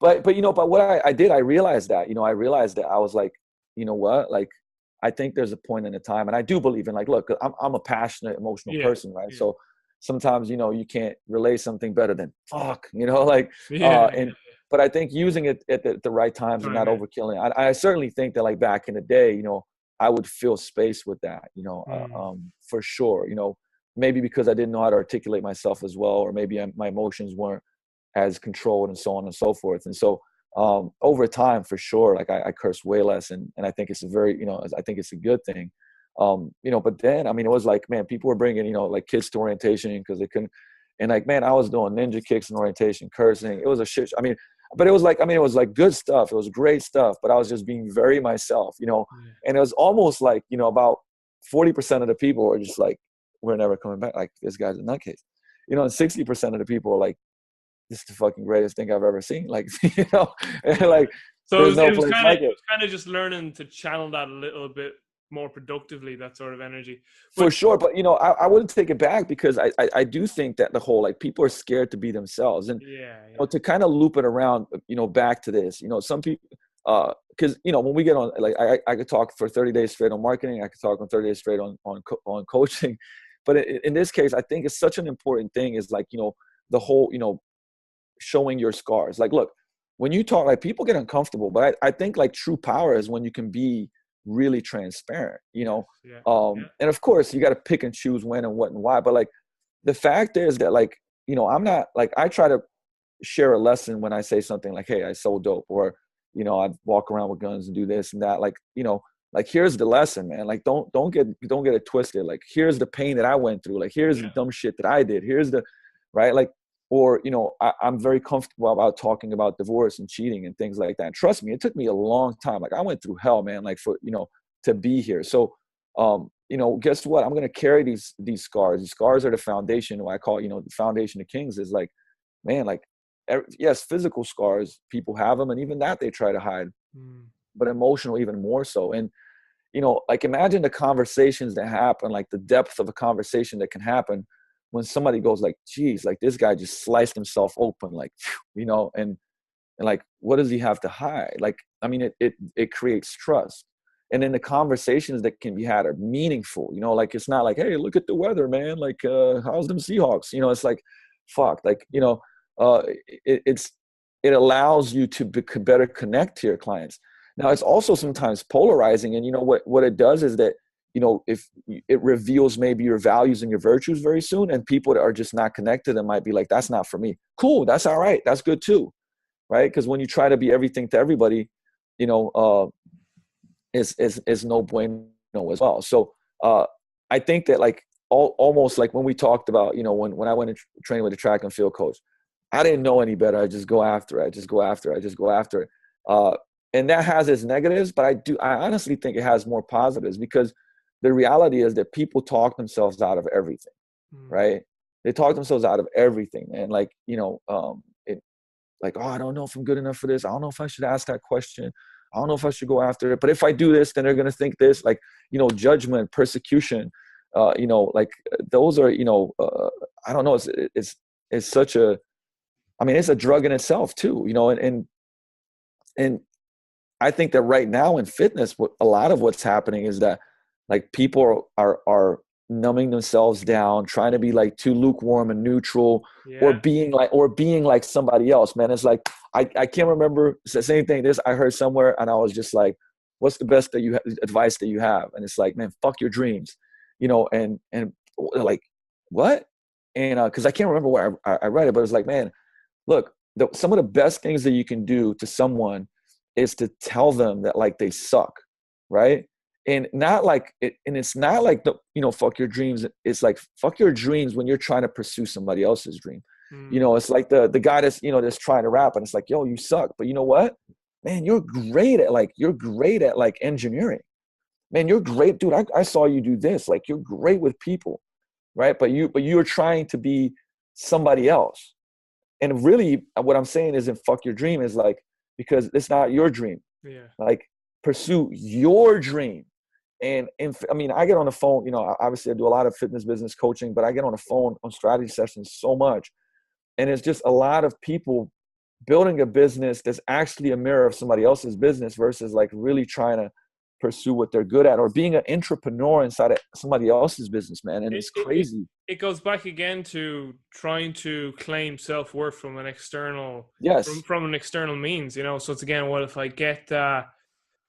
but what I did, I realized that, I was like, you know what, like, I think there's a point in a time, and I do believe in, like, look, I'm a passionate, emotional person, right? Yeah. So sometimes, you can't relay something better than fuck, but I think using it at the right times and not overkilling. I certainly think that, like, back in the day, I would fill space with that, for sure, maybe because I didn't know how to articulate myself as well, or maybe my emotions weren't as controlled, and so on and so forth. And so over time, for sure, like, I curse way less, and I think it's a very, I think it's a good thing. But then, I mean, it was like, man, people were bringing, like, kids to orientation because they couldn't, and, like, man, I was doing ninja kicks in orientation, cursing. It was a shit. I mean, but it was like, it was like good stuff. It was great stuff, but I was just being very myself, and it was almost like, about 40% of the people were just like, we're never coming back. Like, this guy's a nutcase, and 60% of the people are like, this is the fucking greatest thing I've ever seen. Like, and like, so it was kind of just learning to channel that a little bit more productively, that sort of energy. For sure. But, I wouldn't take it back, because I do think that the whole, like, people are scared to be themselves, and, to kind of loop it around, back to this, some people, because, when we get on, like, I could talk for 30 days straight on marketing. I could talk on 30 days straight on coaching. But in this case, I think it's such an important thing is, like, the whole, showing your scars. Like, look, when you talk, like, people get uncomfortable, but I think, like, true power is when you can be really transparent, and of course you got to pick and choose when and what and why. But, like, the fact is that, like, I'm not, like, I try to share a lesson when I say something like, hey, I sold dope, or, I walk around with guns and do this and that. Like, like, here's the lesson, man. Like, don't get it twisted. Like, here's the pain that I went through. Like, here's the dumb shit that I did. Here's the, right. Like, or, I'm very comfortable about talking about divorce and cheating and things like that. And trust me, it took me a long time. Like, I went through hell, man, like, for, to be here. So, guess what? I'm going to carry these scars. These scars are the foundation. What I call, the foundation of kings is, like, man, like, yes, physical scars, people have them. And even that they try to hide, but emotional, even more so. And, like, imagine the conversations that happen, like, the depth of a conversation that can happen when somebody goes like, geez, like, this guy just sliced himself open, like, and like, what does he have to hide? Like, I mean, it creates trust. And then the conversations that can be had are meaningful, like, it's not like, hey, look at the weather, man. Like, how's them Seahawks? It's like, fuck, like, it allows you to better connect to your clients. Now, it's also sometimes polarizing. And what it does is that, if it reveals maybe your values and your virtues very soon, and people that are just not connected and might be like, that's not for me. Cool. That's all right. That's good too. Right. Because when you try to be everything to everybody, is no bueno as well. So I think that, like, almost like when we talked about, when I went to train with a track and field coach, I didn't know any better. I just go after it. And that has its negatives, but I honestly think it has more positives, because the reality is that people talk themselves out of everything, right? They talk themselves out of everything. And, like, like, oh, I don't know if I'm good enough for this. I don't know if I should ask that question. I don't know if I should go after it. But if I do this, then they're going to think this, like, judgment, persecution, like, those are, I don't know. It's such a, I mean, it's a drug in itself too, and I think that right now in fitness, a lot of what's happening is that, like, people are numbing themselves down, trying to be, like, too lukewarm and neutral, or being like somebody else, man. It's like, I can't remember. It's the same thing. I heard somewhere, and I was just like, what's the best advice that you have? And it's like, man, fuck your dreams, and like, what? And because I can't remember where I read it, but it's like, man, look, some of the best things that you can do to someone is to tell them that, like, they suck, right? And not like it, and it's not like fuck your dreams. It's like, fuck your dreams when you're trying to pursue somebody else's dream. It's like the guy that's that's trying to rap, and it's like, yo, you suck, but you know what, man, you're great at like engineering, man. You're great, dude. I saw you do this. Like, you're great with people, right? But you're trying to be somebody else. And really what I'm saying isn't fuck your dream, is like, because it's not your dream. Yeah. Like, pursue your dream. And I mean, I get on the phone, you know, obviously I do a lot of fitness business coaching, but I get on the phone on strategy sessions so much. And it's just a lot of people building a business that's actually a mirror of somebody else's business versus like really trying to pursue what they're good at, or being an entrepreneur inside of somebody else's business, man. And it's crazy. It goes back again to trying to claim self-worth from an external, Yes. from an external means, you know. So it's again, well, if I get that,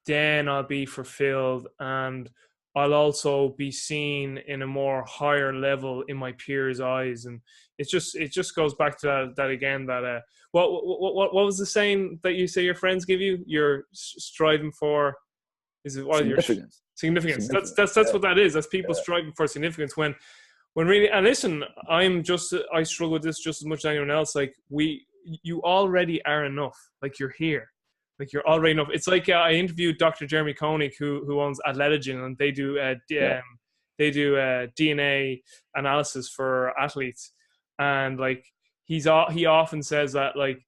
then I'll be fulfilled, and I'll also be seen in a more higher level in my peers' eyes. And it just goes back to that again, that what was the saying that you say your friends give you? You're striving for, is it what your significance? That's what that is. That's people striving for significance, when really, and listen, I struggle with this just as much as anyone else. Like, you already are enough. Like, you're here. Like, you're already enough. It's like, I interviewed Dr. Jeremy Koenig, who owns Atletigen, and they do DNA analysis for athletes. And like, he often says that, like,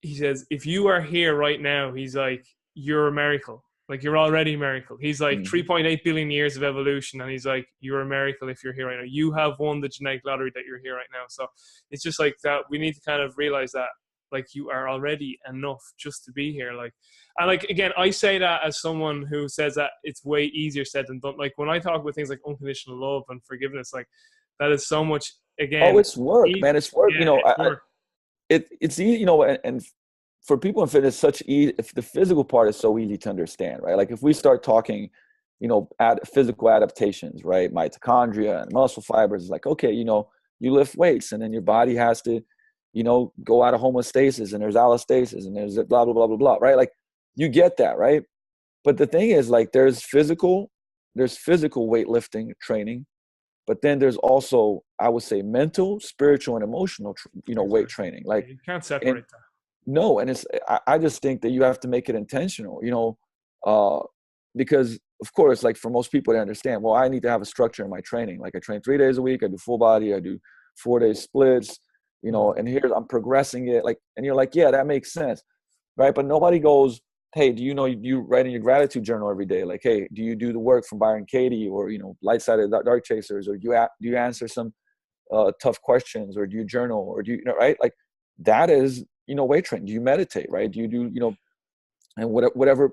he says, if you are here right now, he's like, you're a miracle. Like, you're already a miracle. He's like 3.8 billion years of evolution, and he's like, you're a miracle if you're here right now. You have won the genetic lottery that you're here right now. So it's just like that. We need to kind of realize that, like, you are already enough just to be here. Like, and like, again, I say that as someone who says that it's way easier said than done. Like, when I talk about things like unconditional love and forgiveness, like, that is so much, again. Oh, it's work, man. It's work. Yeah, you know, it's easy, you know, and for people in fitness, if the physical part is so easy to understand, right? Like, if we start talking, you know, physical adaptations, right? Mitochondria and muscle fibers, is like, okay, you know, you lift weights, and then your body has to, you know, go out of homeostasis, and there's allostasis, and there's blah, blah, blah, blah, blah, right? Like, you get that, right? But the thing is, like, there's physical weightlifting training, but then there's also, I would say, mental, spiritual, and emotional, weight training. Like, you can't separate that. No, and I just think that you have to make it intentional, you know, because of course, like, for most people, they understand, well, I need to have a structure in my training. Like, I train 3 days a week, I do full body, I do 4 day splits, you know, and here I'm progressing it. Like, and you're like, yeah, that makes sense, right? But nobody goes, hey, do you know, you write in your gratitude journal every day? Like, hey, do you do the work from Byron Katie, or, you know, Light Side of the Dark Chasers, or do you answer some tough questions, or do you journal, or do you know, right? Like, that is, you know, weight training. Do you meditate, right? Do you do, you know, and whatever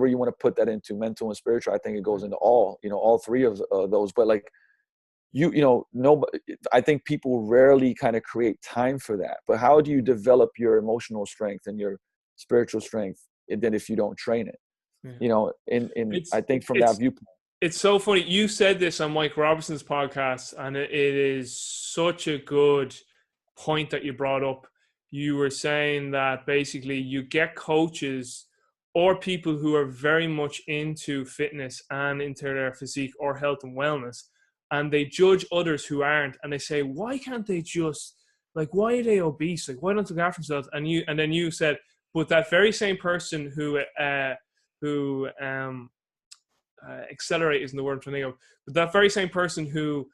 you want to put that into, mental and spiritual, I think it goes into all, you know, all three of those. But like, you know, I think people rarely kind of create time for that. But how do you develop your emotional strength and your spiritual strength, and then if you don't train it, you know, I think from that viewpoint. It's so funny. You said this on Mike Robertson's podcast, and it is such a good point that you brought up. You were saying that basically you get coaches or people who are very much into fitness and into their physique or health and wellness, and they judge others who aren't, and they say, why can't they just, like, why are they obese? Like, why don't they look after themselves? And then you said, but that very same person who accelerate isn't the word I'm trying to think of, but that very same person who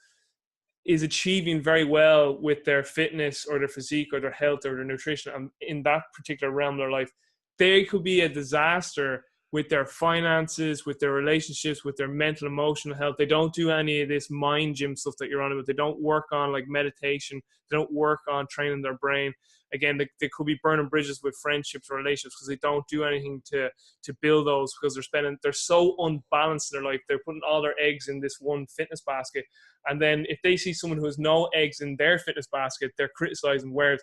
is achieving very well with their fitness or their physique or their health or their nutrition, and in that particular realm of their life, they could be a disaster with their finances, with their relationships, with their mental, emotional health. They don't do any of this mind gym stuff that you're on about. They don't work on, like, meditation. They don't work on training their brain. Again, they could be burning bridges with friendships or relationships because they don't do anything to build those, because they're so unbalanced in their life. They're putting all their eggs in this one fitness basket. And then if they see someone who has no eggs in their fitness basket, they're criticizing. Whereas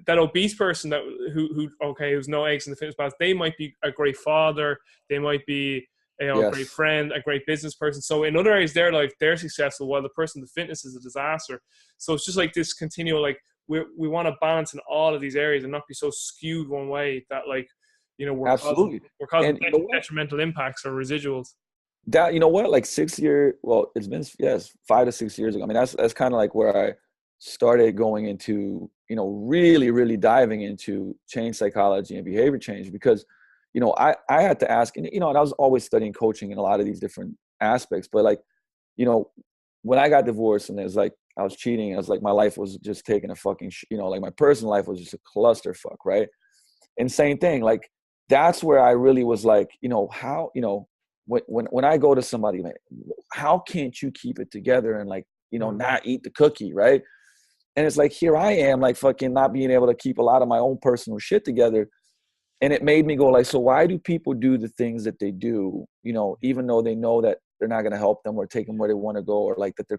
that obese person who's no eggs in the fitness basket, they might be a great father, they might be a great friend, a great business person. So in other areas of their life, they're successful, while the person in the fitness is a disaster. So it's just like this continual, like, we want to balance in all of these areas and not be so skewed one way that, like, you know, we're causing detrimental impacts or residuals. That, you know what, like 6 years, well, it's been 5 to 6 years ago. I mean, that's kind of like where I started going into, you know, really, really diving into change psychology and behavior change, because, you know, I had to ask, and, you know, and I was always studying coaching in a lot of these different aspects, but, like, you know, when I got divorced and there's like I was cheating. I was like, my life was just taking a fucking, like my personal life was just a clusterfuck, right? And same thing, like that's where I really was like, how, when I go to somebody, man, how can't you keep it together and like, not eat the cookie, right? And it's like, here I am, like fucking not being able to keep a lot of my own personal shit together. And it made me go like, so why do people do the things that they do, even though they know that they're not going to help them or take them where they want to go, or like that they're,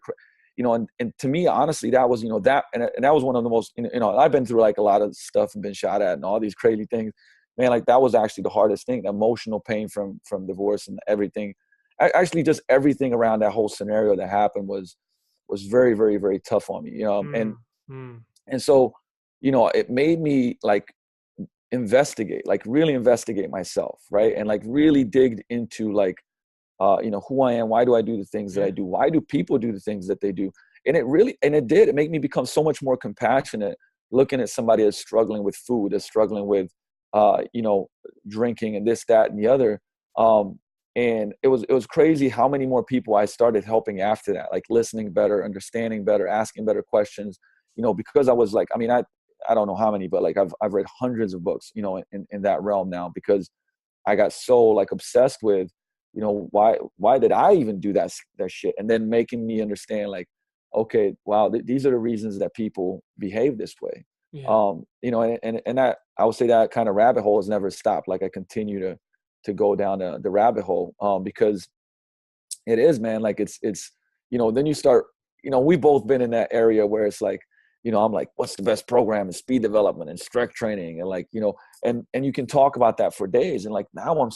and to me, honestly, that was, and that was one of the most, I've been through like a lot of stuff and been shot at and all these crazy things, man. Like that was actually the hardest thing, the emotional pain from divorce and everything. Actually, just everything around that whole scenario that happened was very, very, very tough on me, and so, it made me like really investigate myself, right? And like really dig into like, who I am, why do I do the things that I do? Why do people do the things that they do? And it made me become so much more compassionate looking at somebody that's struggling with food, that's struggling with, drinking and this, that, and the other. And it was crazy how many more people I started helping after that, like listening better, understanding better, asking better questions, because I was like, I mean, I don't know how many, but like I've read hundreds of books, in that realm now, because I got so like obsessed with, why did I even do that shit? And then making me understand like, okay, wow, these are the reasons that people behave this way. Yeah. And that, I would say that kind of rabbit hole has never stopped. Like I continue to go down the rabbit hole, because it is, man, like it's, then you start, we've both been in that area where it's like, I'm like, what's the best program in speed development and strength training? And like, and you can talk about that for days. And like, now I'm,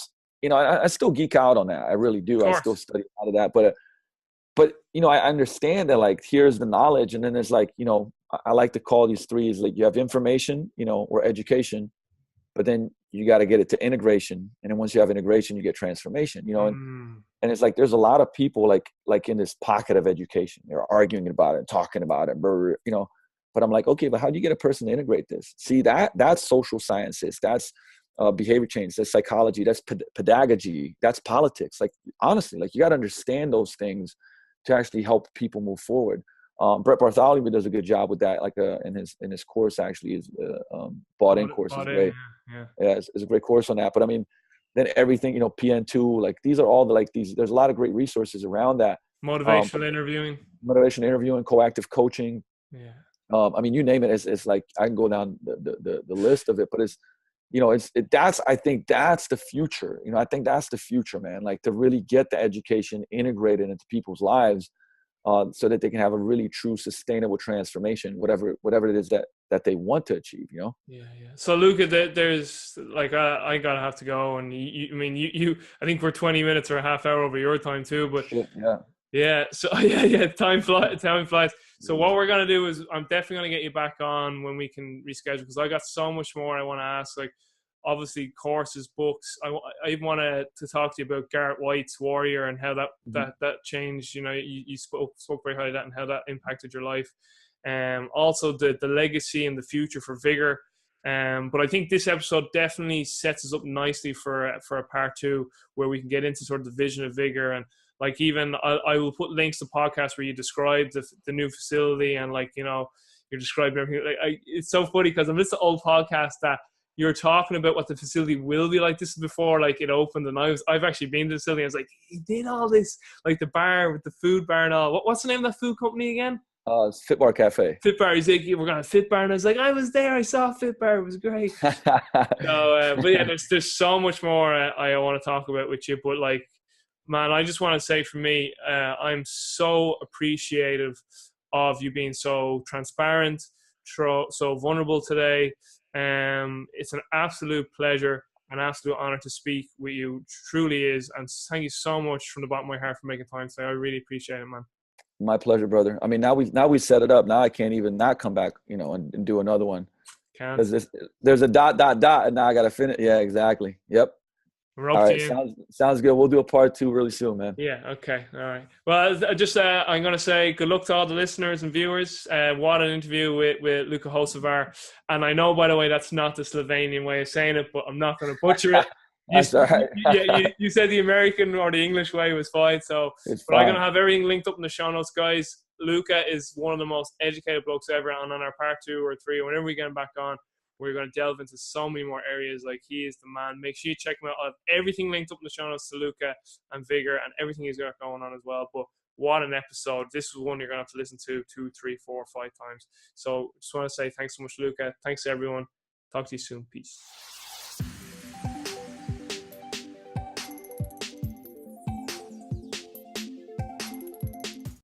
I still geek out on that. I really do. I still study out of that, but I understand that like, here's the knowledge. And then there's like, I like to call these threes, like you have information, or education, but then you got to get it to integration. And then once you have integration, you get transformation, and it's like, there's a lot of people like in this pocket of education, they're arguing about it, talking about it, but I'm like, okay, but how do you get a person to integrate this? See, that's social sciences. That's behavior change. That's psychology. That's pedagogy. That's politics. Like, honestly, like you got to understand those things to actually help people move forward. Brett Bartholomew does a good job with that. Like in his course, actually, is bought in course is great. Yeah, it's a great course on that. But I mean, then everything, PN2, like these are all there's a lot of great resources around that. Motivational interviewing, coactive coaching. Yeah. I mean, you name it. It's like I can go down the list of it, but it's, I think that's the future. I think that's the future, man. Like to really get the education integrated into people's lives, so that they can have a really true sustainable transformation, whatever it is that they want to achieve. Yeah. So Luka, there's like I gotta have to go, and you I think we're 20 minutes or a half hour over your time too, but yeah. So time flies. So what we're going to do is I'm definitely going to get you back on when we can reschedule, because I got so much more I want to ask, like obviously courses, books. I even want to talk to you about Garrett White's Warrior and how that changed. You spoke very highly of that and how that impacted your life. Also the legacy and the future for Vigor. But I think this episode definitely sets us up nicely for a part 2 where we can get into sort of the vision of Vigor. And like even I will put links to podcasts where you describe the new facility, and like, you're describing everything. Like it's so funny because I'm listening to old podcasts that you're talking about what the facility will be like. This is before like it opened, and I've actually been to the facility. I was like, he did all this, like the bar with the food bar and all. What's the name of that food company again? It's Fit Bar Cafe. Fit Bar. He's like, we're going to Fit Bar, and I was like, I was there. I saw Fit Bar. It was great. So, but yeah, there's so much more I want to talk about with you. But like, man, I just want to say for me, I'm so appreciative of you being so transparent, so vulnerable today. It's an absolute pleasure, an absolute honor to speak with you. It truly is. And thank you so much from the bottom of my heart for making time today. I really appreciate it, man. My pleasure, brother. I mean, now we set it up. Now I can't even not come back, and do another one. Because there's a ... and now I got to finish. Yeah, exactly. Yep. All right, sounds good. We'll do a part 2 really soon, man. Yeah, okay. All right. Well, just I'm going to say good luck to all the listeners and viewers. What an interview with Luka Hocevar. And I know, by the way, that's not the Slovenian way of saying it, but I'm not going to butcher it. That's all right. You said the American or the English way was fine. So, I'm going to have everything linked up in the show notes, guys. Luka is one of the most educated blokes ever, and on our part 2 or 3, whenever we get him back on, we're going to delve into so many more areas. Like, he is the man. Make sure you check him out. I'll have everything linked up in the show notes to Luka and Vigor and everything he's got going on as well. But what an episode. This was one you're going to have to listen to 2, 3, 4, 5 times. So just want to say thanks so much, Luka. Thanks to everyone. Talk to you soon. Peace.